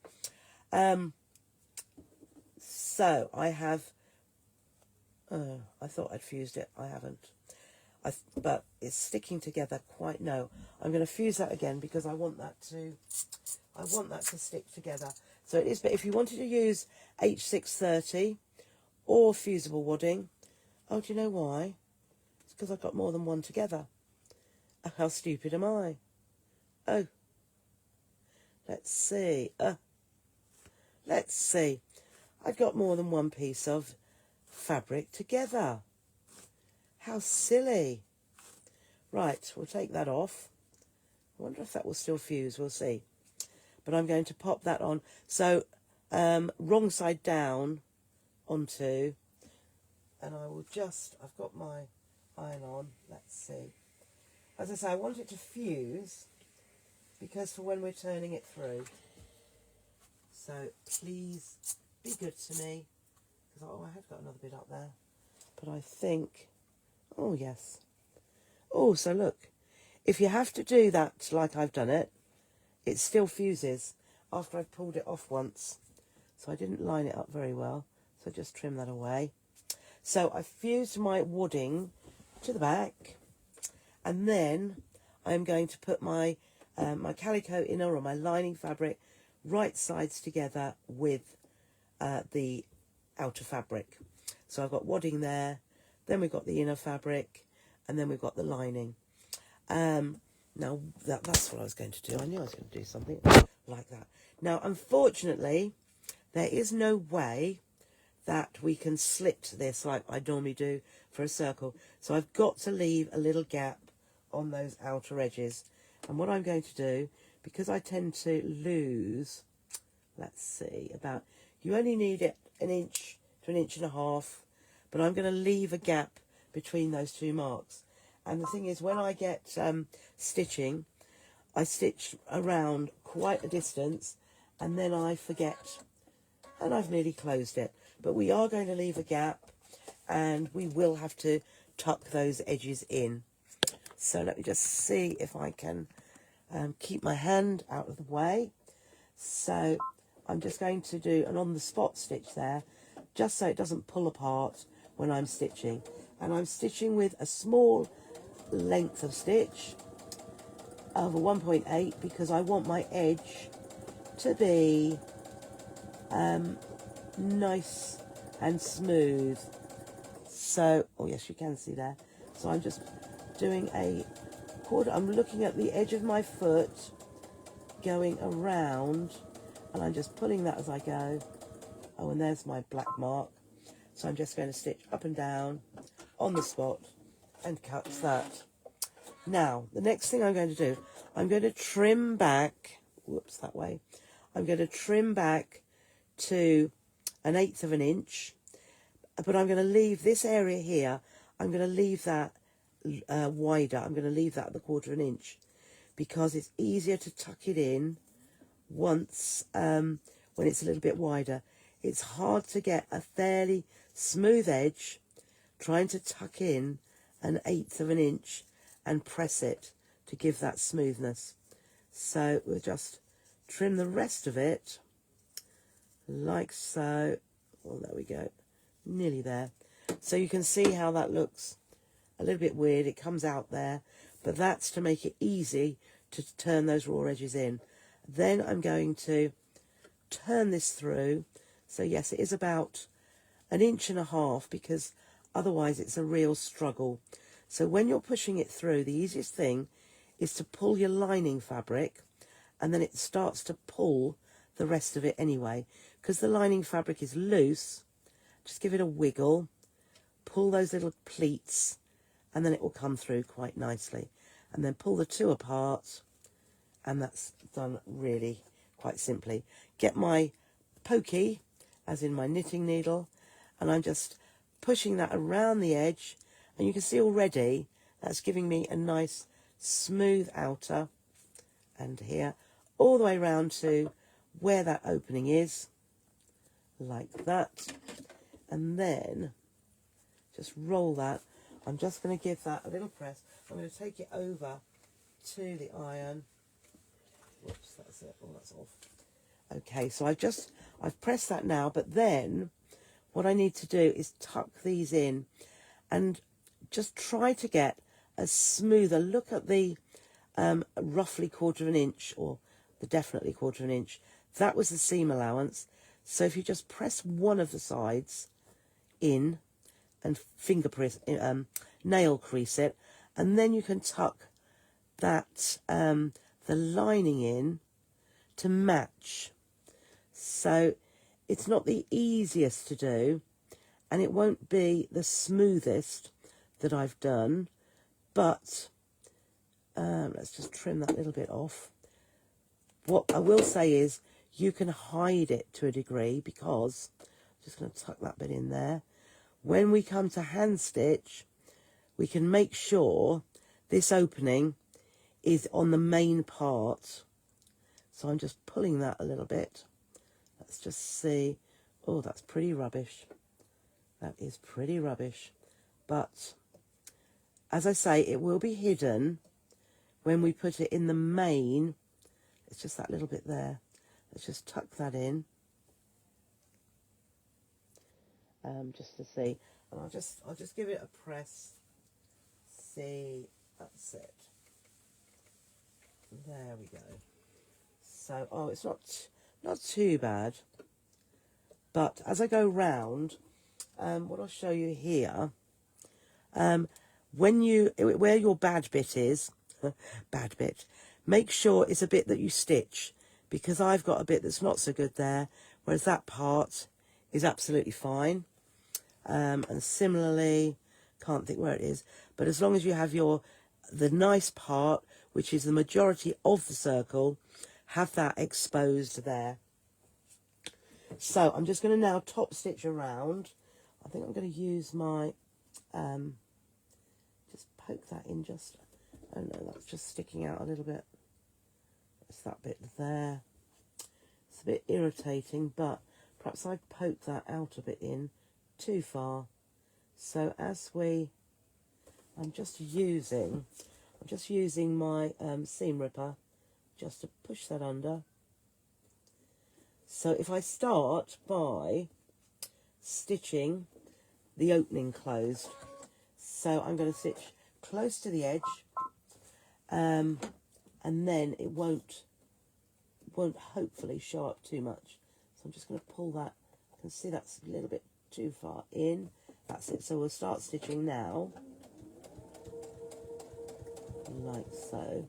So I have, I thought I'd fused it. I haven't. But it's sticking together quite, no. I'm going to fuse that again because I want that to stick together. So it is, but if you wanted to use H630 or fusible wadding, oh, do you know why? It's because I've got more than one together. How stupid am I? Oh, let's see. Let's see. I've got more than one piece of fabric together. How silly. Right, we'll take that off. I wonder if that will still fuse. We'll see. But I'm going to pop that on. So, wrong side down onto. And I will just, I've got my iron on. Let's see. As I say, I want it to fuse because for when we're turning it through. So please be good to me. Because, oh, I have got another bit up there. But I think, oh yes. Oh, so look. If you have to do that like I've done it, it still fuses after I've pulled it off once. So I didn't line it up very well. So just trim that away. So I fused my wadding to the back. And then I'm going to put my my calico inner or my lining fabric right sides together with the outer fabric. So I've got wadding there, then we've got the inner fabric, and then we've got the lining. Now that's what I was going to do. I knew I was going to do something like that. Now, unfortunately, there is no way that we can slit this like I normally do for a circle. So I've got to leave a little gap on those outer edges. And what I'm going to do, because I tend to lose, let's see, about, you only need it 1 inch to 1.5 inches, but I'm going to leave a gap between those two marks. And the thing is, when I get stitching, I stitch around quite a distance, and then I forget, and I've nearly closed it. But we are going to leave a gap, and we will have to tuck those edges in. So let me just see if I can keep my hand out of the way. So I'm just going to do an on-the-spot stitch there, just so it doesn't pull apart when I'm stitching. And I'm stitching with a small length of stitch of a 1.8 because I want my edge to be nice and smooth. So, oh yes, you can see there. So I'm just doing a quarter. I'm looking at the edge of my foot going around, and I'm just pulling that as I go. Oh, and there's my black mark. So I'm just going to stitch up and down on the spot and cut that. Now, the next thing I'm going to do, I'm going to trim back, whoops, that way. I'm going to trim back to 1/8 of an inch, but I'm going to leave this area here, I'm going to leave that wider. I'm going to leave that at the 1/4 inch because it's easier to tuck it in once when it's a little bit wider. It's hard to get a fairly smooth edge trying to tuck in 1/8 of an inch and press it to give that smoothness. So we'll just trim the rest of it like so. Well, there we go, nearly there. So you can see how that looks a little bit weird. It comes out there, but that's to make it easy to turn those raw edges in. Then I'm going to turn this through. So yes, it is about 1.5 inches because otherwise it's a real struggle. So when you're pushing it through, the easiest thing is to pull your lining fabric, and then it starts to pull the rest of it anyway. Because the lining fabric is loose, just give it a wiggle, pull those little pleats, and then it will come through quite nicely. And then pull the two apart, and that's done really quite simply. Get my pokey, as in my knitting needle, and I'm just pushing that around the edge, and you can see already that's giving me a nice smooth outer, and here all the way around to where that opening is, like that. And then just roll that. I'm just going to give that a little press. I'm going to take it over to the iron. Whoops, that's it. Oh, that's off. Okay, so I've pressed that now, but then what I need to do is tuck these in and just try to get a smoother look at the roughly 1/4 inch, or the definitely 1/4 inch. That was the seam allowance. So if you just press one of the sides in and nail crease it, and then you can tuck that the lining in to match. So it's not the easiest to do, and it won't be the smoothest that I've done, but let's just trim that little bit off. What I will say is you can hide it to a degree, because I'm just going to tuck that bit in there. When we come to hand stitch, we can make sure this opening is on the main part. So I'm just pulling that a little bit. Let's just see. Oh, that's pretty rubbish. That is pretty rubbish. But as I say, it will be hidden when we put it in the main. It's just that little bit there. Let's just tuck that in. Just to see. And I'll just give it a press. See, that's it. There we go. So, oh, it's not too bad. But as I go round, what I'll show you here, where your bad bit is, bad bit, make sure it's a bit that you stitch, because I've got a bit that's not so good there, whereas that part is absolutely fine. And similarly, can't think where it is, but as long as you have the nice part, which is the majority of the circle, have that exposed there. So I'm just going to now top stitch around. I think I'm going to use my, just poke that in just, oh no, that's just sticking out a little bit. It's that bit there. It's a bit irritating, but perhaps I poked that out a bit in too far. So as I'm just using my seam ripper just to push that under. So if I start by stitching the opening closed, so I'm going to stitch close to the edge, and then it won't hopefully show up too much. So I'm just going to pull that. You can see that's a little bit too far in. That's it. So we'll start stitching now, like so,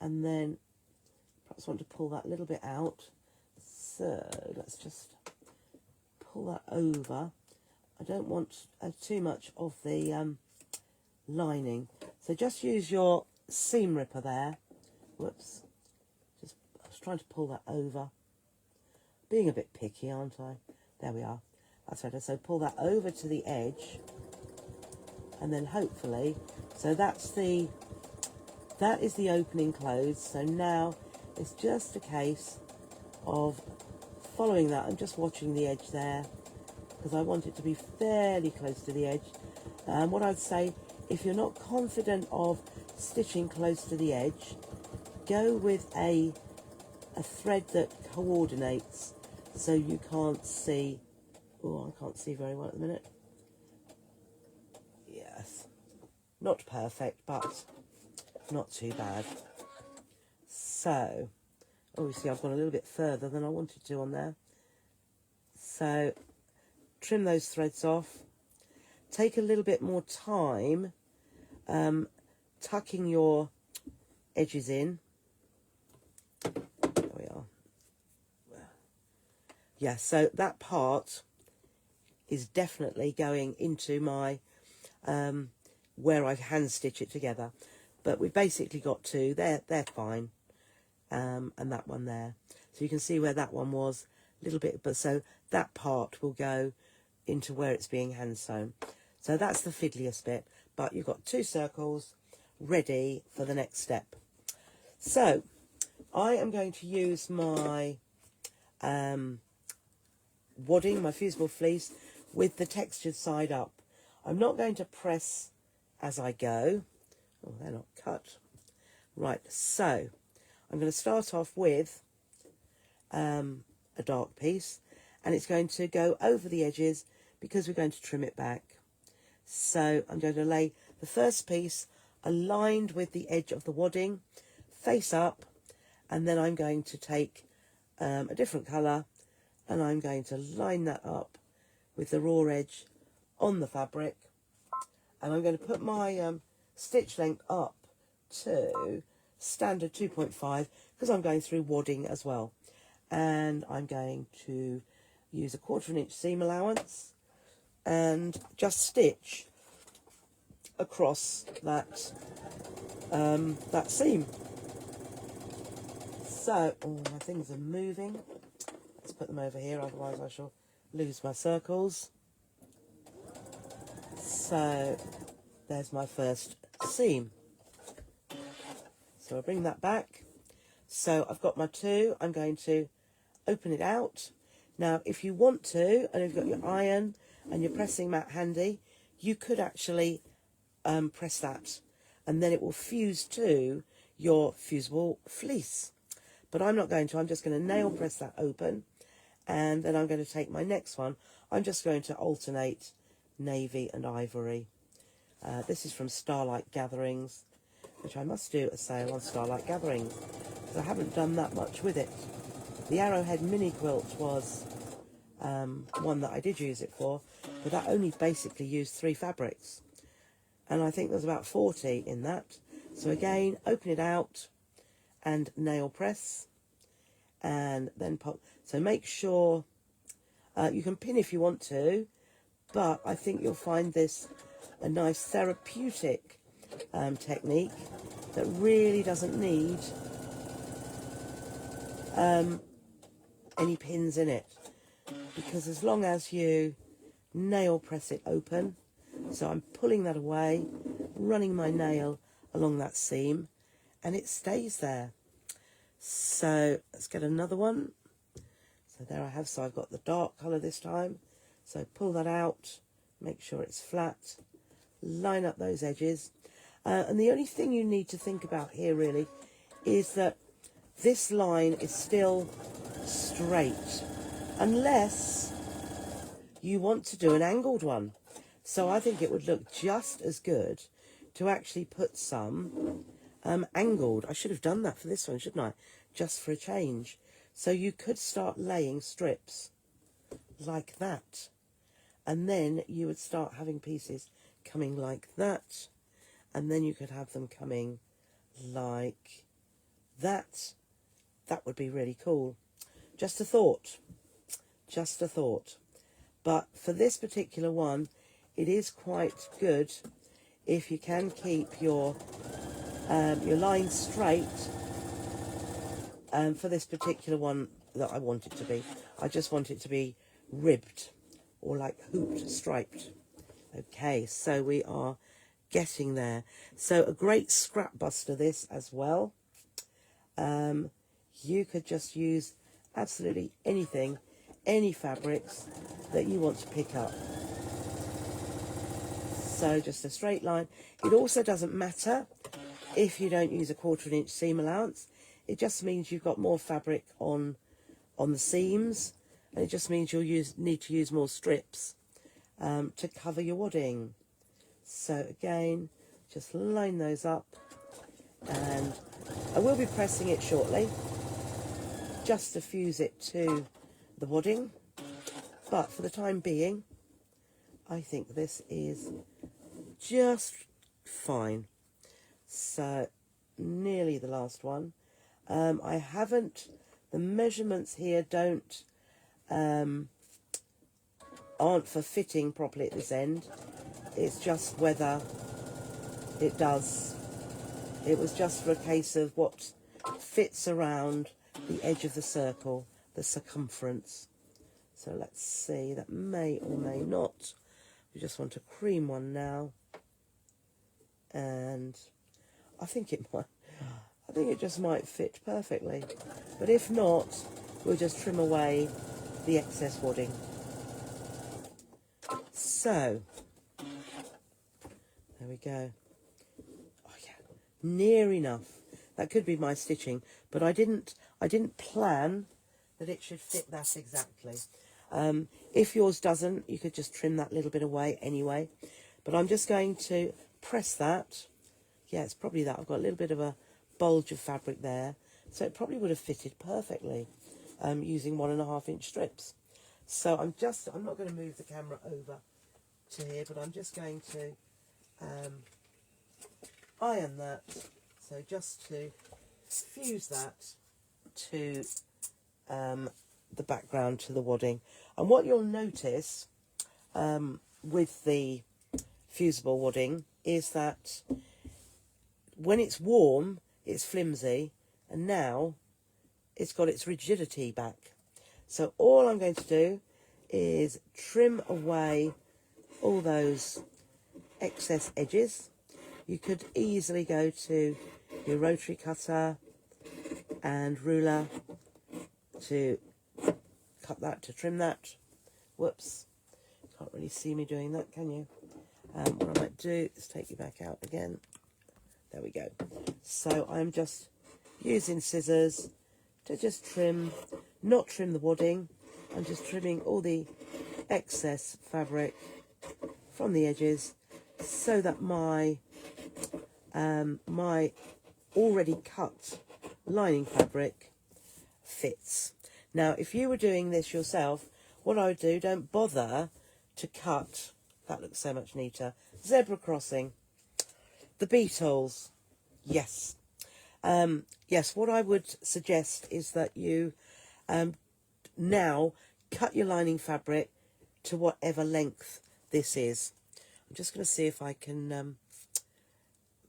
and then perhaps want to pull that little bit out. So let's just pull that over. I don't want too much of the lining, so just use your seam ripper there. Whoops, I was trying to pull that over. Being a bit picky, aren't I? There we are. That's better. So pull that over to the edge, and then hopefully, so that is the opening closed. So now it's just a case of following that and just watching the edge there, because I want it to be fairly close to the edge. What I'd say, if you're not confident of stitching close to the edge, go with a thread that coordinates so you can't see. Oh, I can't see very well at the minute. Yes, not perfect, but not too bad. So, oh, you see, I've gone a little bit further than I wanted to on there. So, trim those threads off. Take a little bit more time tucking your edges in. There we are. Yeah, so that part is definitely going into my where I hand stitch it together. But we've basically got two. They're fine. And that one there. So you can see where that one was a little bit, but so that part will go into where it's being hand sewn. So that's the fiddliest bit, but you've got two circles ready for the next step. So I am going to use my wadding, my fusible fleece, with the textured side up. I'm not going to press as I go. Oh, they're not cut. Right, so I'm going to start off with a dark piece, and it's going to go over the edges because we're going to trim it back. So I'm going to lay the first piece aligned with the edge of the wadding, face up, and then I'm going to take a different colour and I'm going to line that up with the raw edge on the fabric, and I'm going to put my stitch length up to standard 2.5 because I'm going through wadding as well, and I'm going to use a 1/4 inch seam allowance and just stitch across that that seam. So, oh, my things are moving. Let's put them over here, otherwise I shall lose my circles. So there's my first seam. So I'll bring that back. So I've got my 2. I'm going to open it out. Now, if you want to, and if you've got your iron and your pressing mat handy, you could actually press that, and then it will fuse to your fusible fleece. But I'm not going to. I'm just going to nail press that open, and then I'm going to take my next one. I'm just going to alternate navy and ivory. This is from Starlight Gatherings, which I must do a sale on Starlight Gatherings, because I haven't done that much with it. The Arrowhead mini quilt was one that I did use it for, but that only basically used 3 fabrics, and I think there's about 40 in that. So again, open it out and nail press, and then pop. So make sure you can pin if you want to, but I think you'll find this a nice therapeutic technique that really doesn't need any pins in it, because as long as you nail press it open, so I'm pulling that away, running my nail along that seam, and it stays there. So let's get another one. So there I have, so I've got the dark colour this time. So pull that out, make sure it's flat, line up those edges. And the only thing you need to think about here really is that this line is still straight, unless you want to do an angled one. So I think it would look just as good to actually put some angled. I should have done that for this one, shouldn't I? Just for a change. So you could start laying strips like that, and then you would start having pieces coming like that, and then you could have them coming like that. That would be really cool. Just a thought. Just a thought. But for this particular one, it is quite good if you can keep your line straight. For this particular one that I want it to be, I just want it to be ribbed or like hooped, striped. Okay, so we are getting there. So a great scrap buster this as well. You could just use absolutely anything, any fabrics that you want to pick up. So just a straight line. It also doesn't matter if you don't use a 1/4 inch seam allowance. It just means you've got more fabric on the seams, and it just means you'll need to use more strips to cover your wadding. So again, just line those up, and I will be pressing it shortly just to fuse it to the wadding, but for the time being I think this is just fine. So nearly the last one. I haven't, the measurements here don't aren't for fitting properly at this end. It's just whether it does. It was just for a case of what fits around the edge of the circle, the circumference. So let's see, that may or may not. We just want a cream one now, and I think it might. I think it just might fit perfectly, but if not, we'll just trim away the excess wadding. So There we go. Oh yeah, near enough. That could be my stitching, but I didn't plan that it should fit that exactly. If yours doesn't, you could just trim that little bit away anyway. But I'm just going to press that. Yeah, it's probably that. I've got a little bit of a bulge of fabric there, so it probably would have fitted perfectly using 1.5 inch strips. So I'm not going to move the camera over to here, but I'm just going to iron that. So just to fuse that to the background, to the wadding. And what you'll notice with the fusible wadding is that when it's warm, it's flimsy, and now it's got its rigidity back. So all I'm going to do is trim away all those excess edges. You could easily go to your rotary cutter and ruler to cut that, to trim that. Whoops, can't really see me doing that, can you? What I might do is take you back out again. There we go. So I'm just using scissors to just trim, not trim the wadding. I'm just trimming all the excess fabric from the edges so that my my already cut lining fabric fits. Now, if you were doing this yourself, what I would do, don't bother to cut. That looks so much neater. Zebra crossing. The beetles. Yes. Yes, what I would suggest is that you now cut your lining fabric to whatever length this is. I'm just going to see if I can,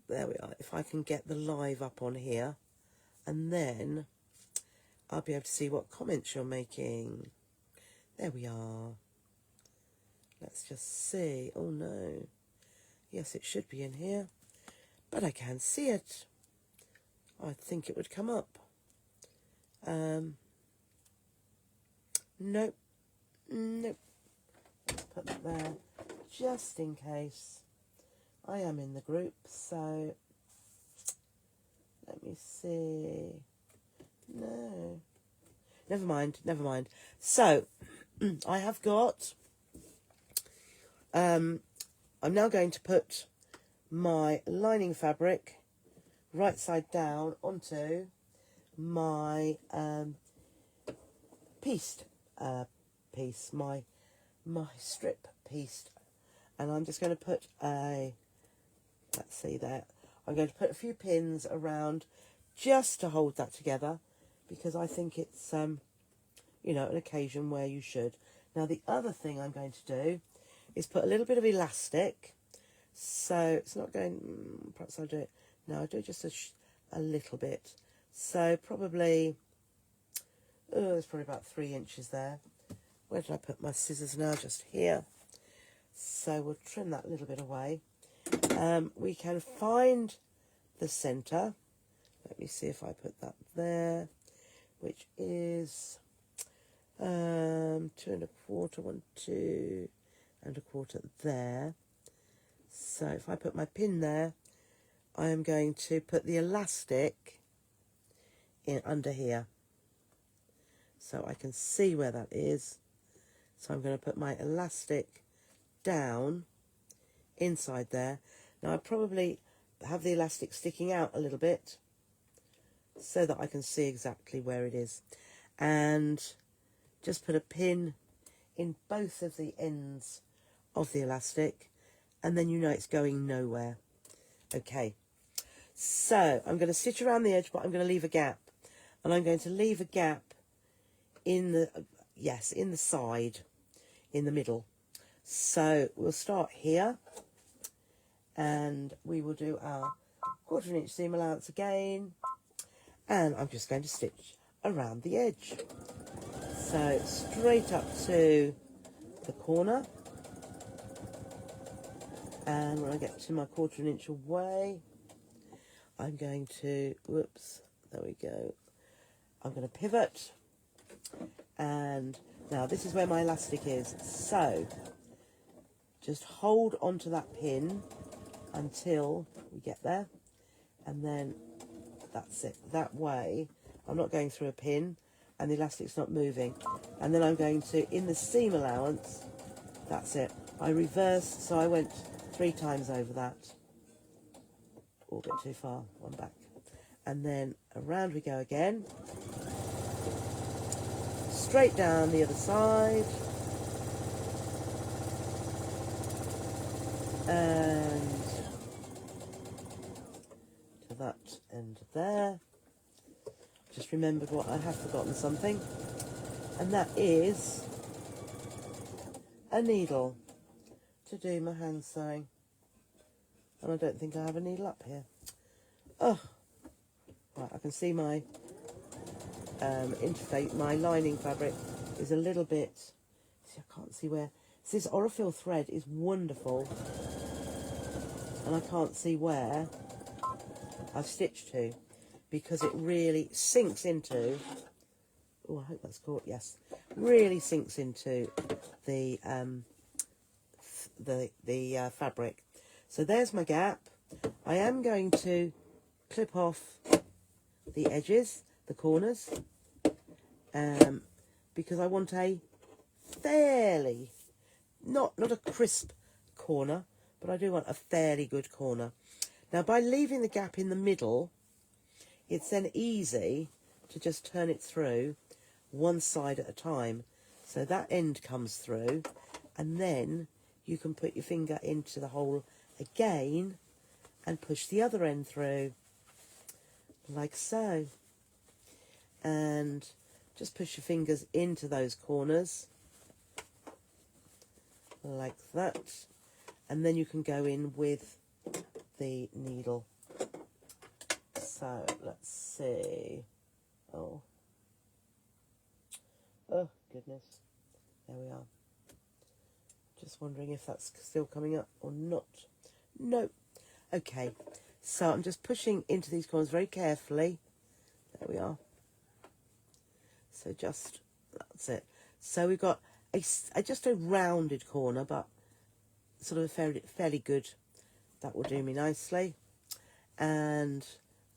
there we are, if I can get the live up on here, and then I'll be able to see what comments you're making. There we are. Let's just see. Oh no. Yes, it should be in here, but I can't see it. I think it would come up. Nope. Nope. Let's put that there just in case. I am in the group, so let me see. No. Never mind, never mind. So, I have got, I'm now going to put my lining fabric right side down onto my pieced piece, my strip pieced, and I'm just going to put a, let's see there, I'm going to put a few pins around just to hold that together, because I think it's you know, an occasion where you should. Now the other thing I'm going to do is put a little bit of elastic, so it's not going, perhaps I'll do it, no, I'll do just a little bit, so probably, oh, there's probably about 3 inches there. Where did I put my scissors now? Just here. So we'll trim that a little bit away. We can find the centre. Let me see if I put that there, which is 2 1/4, 1 2 1/4 there. So if I put my pin there, I am going to put the elastic in under here, so I can see where that is. So I'm going to put my elastic down inside there. Now I probably have the elastic sticking out a little bit so that I can see exactly where it is, and just put a pin in both of the ends of the elastic, and then you know it's going nowhere. Okay, so I'm going to stitch around the edge, but I'm going to leave a gap, and I'm going to leave a gap in the, yes, in the side, in the middle. So we'll start here, and we will do our 1/4 inch seam allowance again, and I'm just going to stitch around the edge. So straight up to the corner, and when I get to my 1/4 inch away, I'm going to, whoops, there we go, I'm going to pivot, and now this is where my elastic is, so just hold onto that pin until we get there, and then that's it. That way I'm not going through a pin and the elastic's not moving. And then I'm going to, in the seam allowance, that's it. I reversed, so I went 3 times over that. Oh, a bit too far, one back. And then around we go again. Straight down the other side. And to that end there. Just remembered what I have forgotten something. And that is a needle to do my hand sewing. And I don't think I have a needle up here. Oh, right, I can see my interface, my lining fabric is a little bit, see, I can't see where. So this Orifil thread is wonderful, and I can't see where I've stitched to, because it really sinks into, oh, I hope that's caught, yes, really sinks into the fabric. So there's my gap. I am going to clip off the edges, the corners, because I want a fairly, not a crisp corner, but I do want a fairly good corner. Now, by leaving the gap in the middle, it's then easy to just turn it through one side at a time. So that end comes through, and then you can put your finger into the hole again and push the other end through, like so. And just push your fingers into those corners, like that. And then you can go in with the needle. So let's see. Oh goodness, there we are. Just wondering if that's still coming up or not. No. Okay, so I'm just pushing into these corners very carefully. There we are. So just, that's it. So we've got just a rounded corner, but sort of fairly good. That will do me nicely. And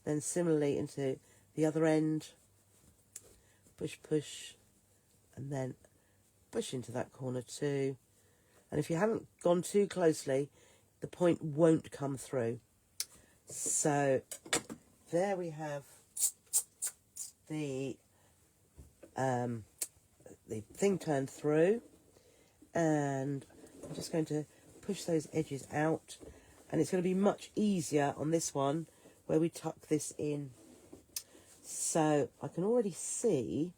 then similarly into the other end. Push, and then push into that corner too. And if you haven't gone too closely, the point won't come through. So there we have the thing turned through, and I'm just going to push those edges out, and it's going to be much easier on this one where we tuck this in. So I can already see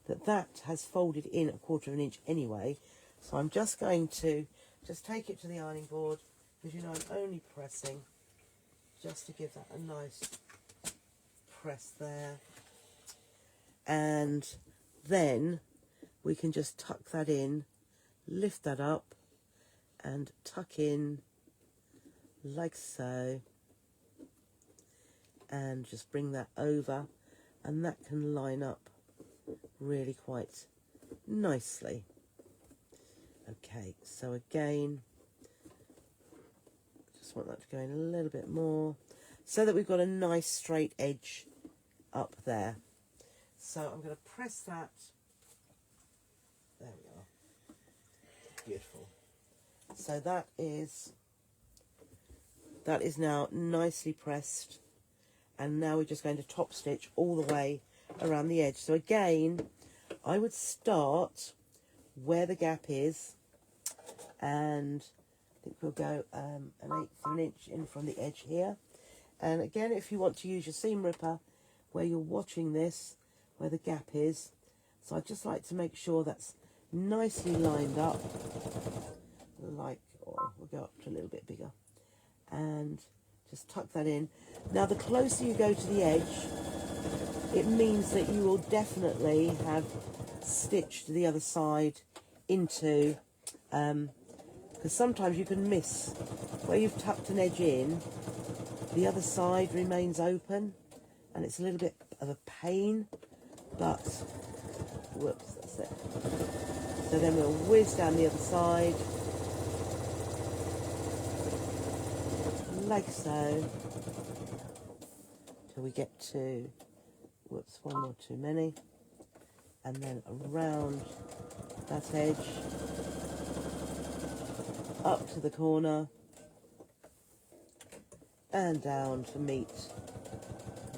that that has folded in 1/4 of an inch anyway. So I'm just going to just take it to the ironing board, because you know I'm only pressing, just to give that a nice press there. And then we can just tuck that in, lift that up and tuck in like so, and just bring that over, and that can line up really quite nicely. Okay, so again, just want that to go in a little bit more so that we've got a nice straight edge up there. So I'm going to press that. There we are. Beautiful. So that is now nicely pressed, and now we're just going to top stitch all the way around the edge. So again, I would start where the gap is, and I think we'll go 1/8 of an inch in from the edge here. And again, if you want to use your seam ripper where you're watching this, where the gap is, so I'd just like to make sure that's nicely lined up, like, or we'll go up to a little bit bigger, and just tuck that in. Now the closer you go to the edge, it means that you will definitely have stitched the other side into, because sometimes you can miss where you've tucked an edge in, the other side remains open, and it's a little bit of a pain, but whoops, that's it. So then we'll whiz down the other side, like so, till we get to, whoops, one more too many, and then around that edge, up to the corner, and down to meet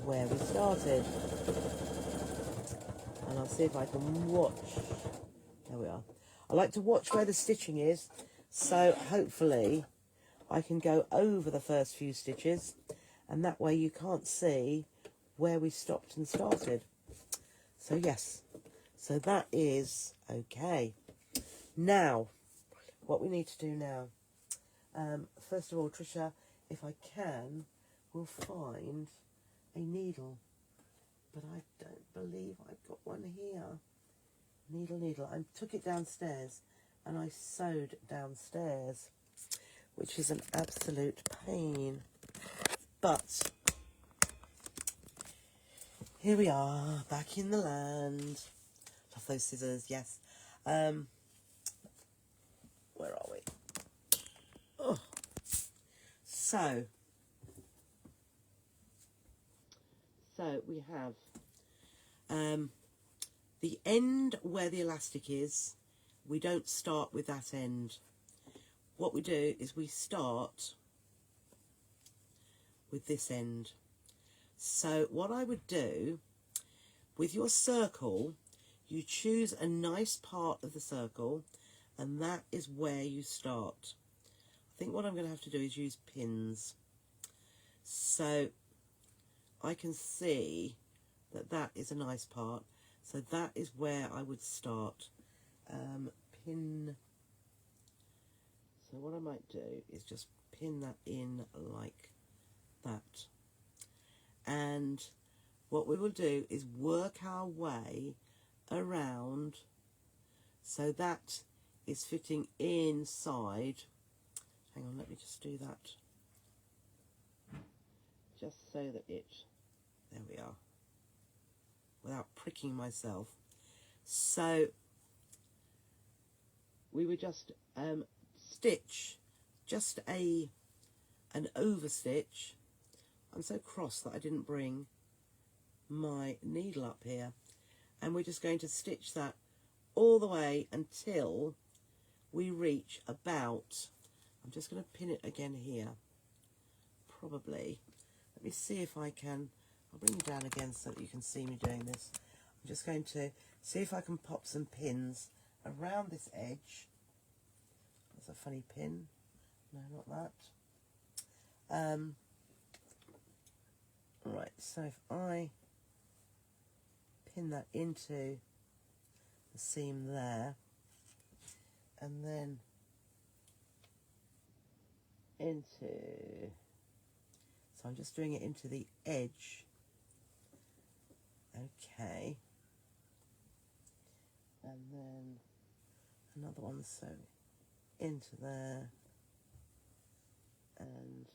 where we started. And I'll see if I can watch, there we are. I like to watch where the stitching is, so hopefully I can go over the first few stitches, and that way you can't see where we stopped and started. So yes, so that is okay. Now, what we need to do now, first of all, Trisha, if I can, we'll find a needle, but I don't believe I've got one here. Needle, I took it downstairs and I sewed downstairs, which is an absolute pain, but here we are, back in the land. Love those scissors, yes. Where are we? Oh. So we have the end where the elastic is. We don't start with that end. What we do is we start with this end. So what I would do with your circle, you choose a nice part of the circle, and that is where you start. I think what I'm going to have to do is use pins, so I can see that that is a nice part. So that is where I would start. Pin. So what I might do is just pin that in like that. And what we will do is work our way around so that is fitting inside. Hang on, let me just do that. Just so that it, there we are, without pricking myself. So we would just stitch just an overstitch. I'm so cross that I didn't bring my needle up here, and we're just going to stitch that all the way until we reach about, I'm just going to pin it again here, probably. Let me see if I can, I'll bring you down again so that you can see me doing this. I'm just going to see if I can pop some pins around this edge. That's a funny pin. No, not that. Right, so if I pin that into the seam there, and then into, so I'm just doing it into the edge, okay, and then another one, so into there, and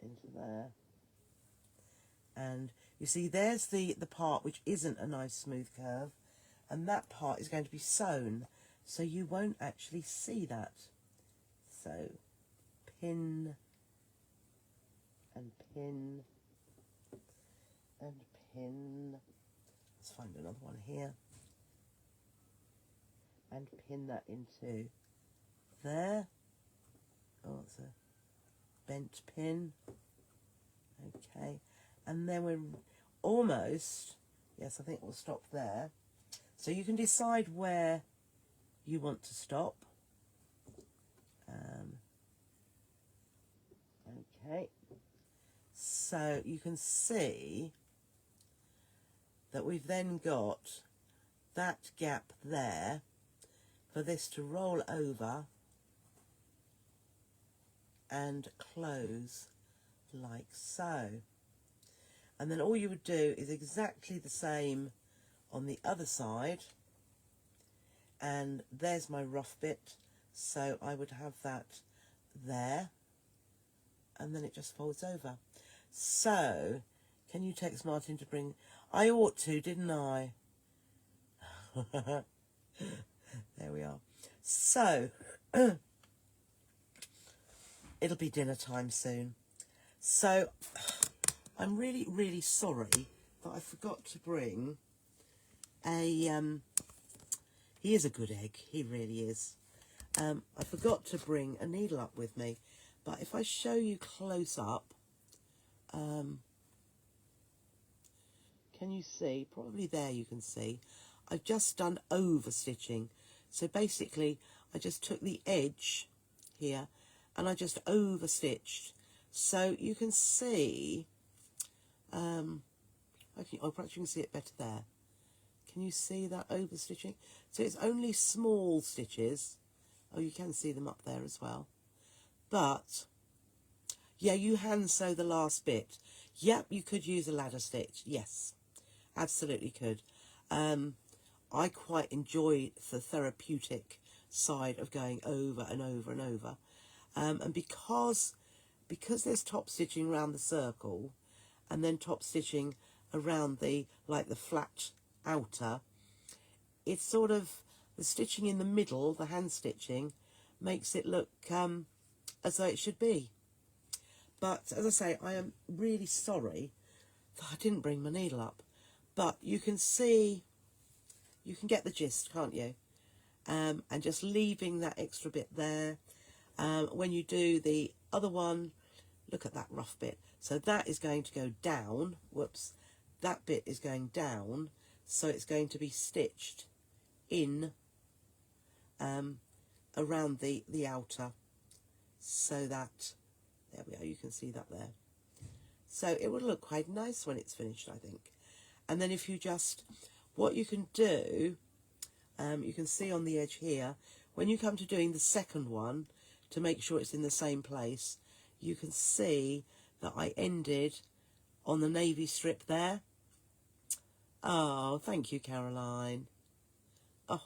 into there. And you see there's the part which isn't a nice smooth curve, and that part is going to be sewn, so you won't actually see that. So pin and pin and pin. Let's find another one here. And pin that into there. Oh, it's a bent pin. Okay. And then we're almost, yes, I think we'll stop there. So you can decide where you want to stop. Okay. So you can see that we've then got that gap there for this to roll over and close like so. And then all you would do is exactly the same on the other side, and there's my rough bit, so I would have that there, and then it just folds over. So can you text Martin to bring, I ought to, didn't I? There we are. So it'll be dinner time soon. So I'm really, really sorry that I forgot to bring a, he is a good egg, he really is. I forgot to bring a needle up with me, but if I show you close up, can you see? Probably there you can see. I've just done over stitching. So basically, I just took the edge here and I just over stitched. So you can see, perhaps you can see it better there. Can you see that over stitching? So it's only small stitches. Oh, you can see them up there as well. But yeah, you hand sew the last bit. Yep, you could use a ladder stitch. Yes, absolutely could. I quite enjoy the therapeutic side of going over and over and over. And because there's top stitching around the circle and then top stitching around the, like the flat outer, it's sort of, the stitching in the middle, the hand stitching, makes it look as though it should be. But as I say, I am really sorry that I didn't bring my needle up. But you can see, you can get the gist, can't you? And just leaving that extra bit there. When you do the other one, look at that rough bit. So that is going to go down. Whoops. That bit is going down. So it's going to be stitched in around the outer. So that, there we are, you can see that there. So it would look quite nice when it's finished, I think. And then if you just, what you can do, you can see on the edge here, when you come to doing the second one, to make sure it's in the same place, you can see that I ended on the navy strip there. Oh, thank you, Caroline. Oh,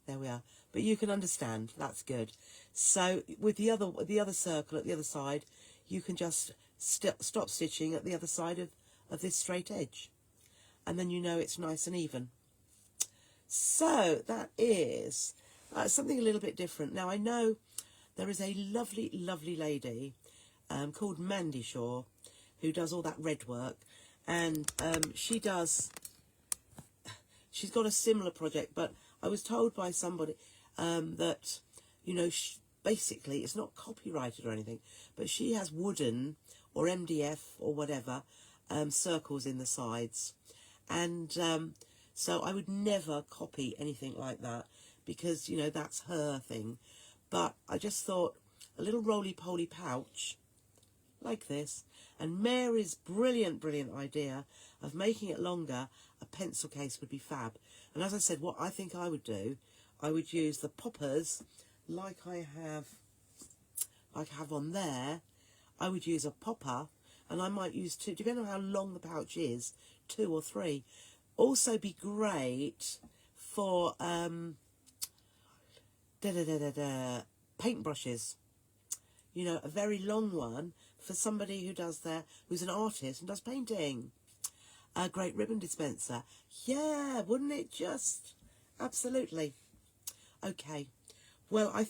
there we are. But you can understand, that's good. So with the other circle at the other side, you can just stop stitching at the other side of this straight edge. And then you know it's nice and even. So that is something a little bit different. Now I know there is a lovely, lovely lady called Mandy Shaw who does all that red work. And she's got a similar project, but I was told by somebody that, you know, basically it's not copyrighted or anything, but she has wooden or MDF or whatever circles in the sides. And so I would never copy anything like that because, you know, that's her thing. But I just thought a little roly-poly pouch like this, and Mary's brilliant idea of making it longer, a pencil case would be fab. And as I said, what I think I would do, I would use the poppers like I have on there. I would use a popper, and I might use two, depending on how long the pouch is, 2 or 3. Also be great for paintbrushes. You know, a very long one for somebody who's an artist and does painting. A great ribbon dispenser. Yeah, wouldn't it just? Absolutely. Okay. Well, I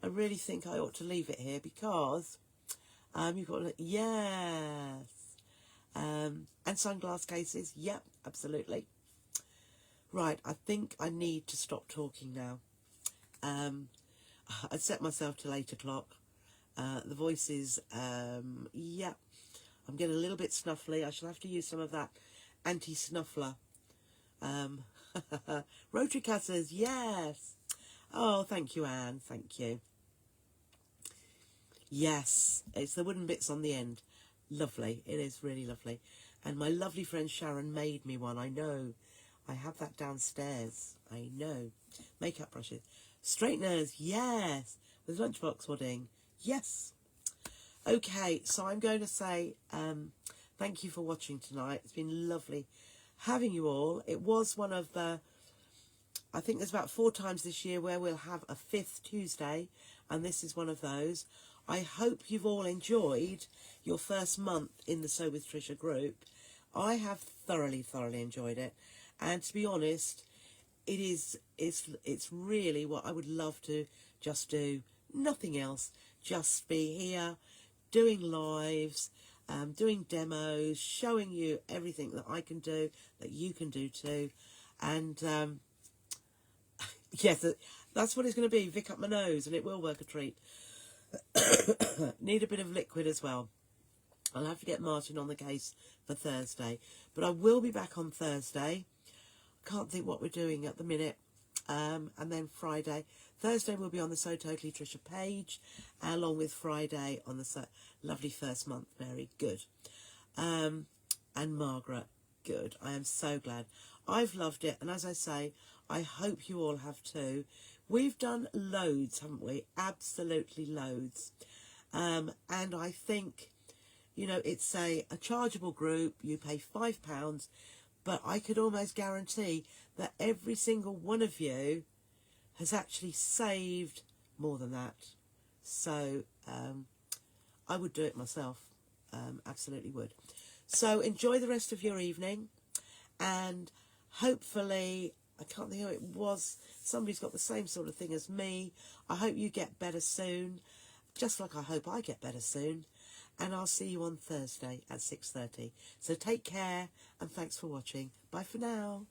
really think I ought to leave it here because you've got, yes. And sunglass cases. Yep, absolutely. Right, I think I need to stop talking now. I set myself till 8 o'clock. The voice is, yeah, I'm getting a little bit snuffly. I shall have to use some of that anti-snuffler. Rotary cutters, yes. Oh, thank you, Anne. Thank you. Yes, it's the wooden bits on the end. Lovely. It is really lovely. And my lovely friend Sharon made me one. I know. I have that downstairs. I know. Makeup brushes. Straighteners, yes. With lunchbox wadding. Yes. Okay, so I'm going to say thank you for watching tonight. It's been lovely having you all. It was one of the, I think there's about 4 times this year where we'll have a 5th Tuesday, and this is one of those. I hope you've all enjoyed your first month in the Sew with Trisha group. I have thoroughly enjoyed it, and to be honest, it's really what I would love to just do. Nothing else. Just be here, doing lives, doing demos, showing you everything that I can do, that you can do too. And yes, that's what it's going to be. Vic up my nose, and it will work a treat. Need a bit of liquid as well. I'll have to get Martin on the case for Thursday. But I will be back on Thursday. Can't think what we're doing at the minute. And then Friday. Thursday we'll be on the So Totally Trisha page, along with Friday on the lovely First Month Mary. Good. And Margaret. Good. I am so glad. I've loved it. And as I say, I hope you all have too. We've done loads, haven't we? Absolutely loads. And I think, you know, it's a chargeable group. You pay £5, but I could almost guarantee that every single one of you has actually saved more than that. So I would do it myself. Absolutely would. So enjoy the rest of your evening, and hopefully, I can't think who it was, somebody's got the same sort of thing as me. I hope you get better soon, just like I hope I get better soon. And I'll see you on Thursday at 6:30. So take care, and thanks for watching. Bye for now.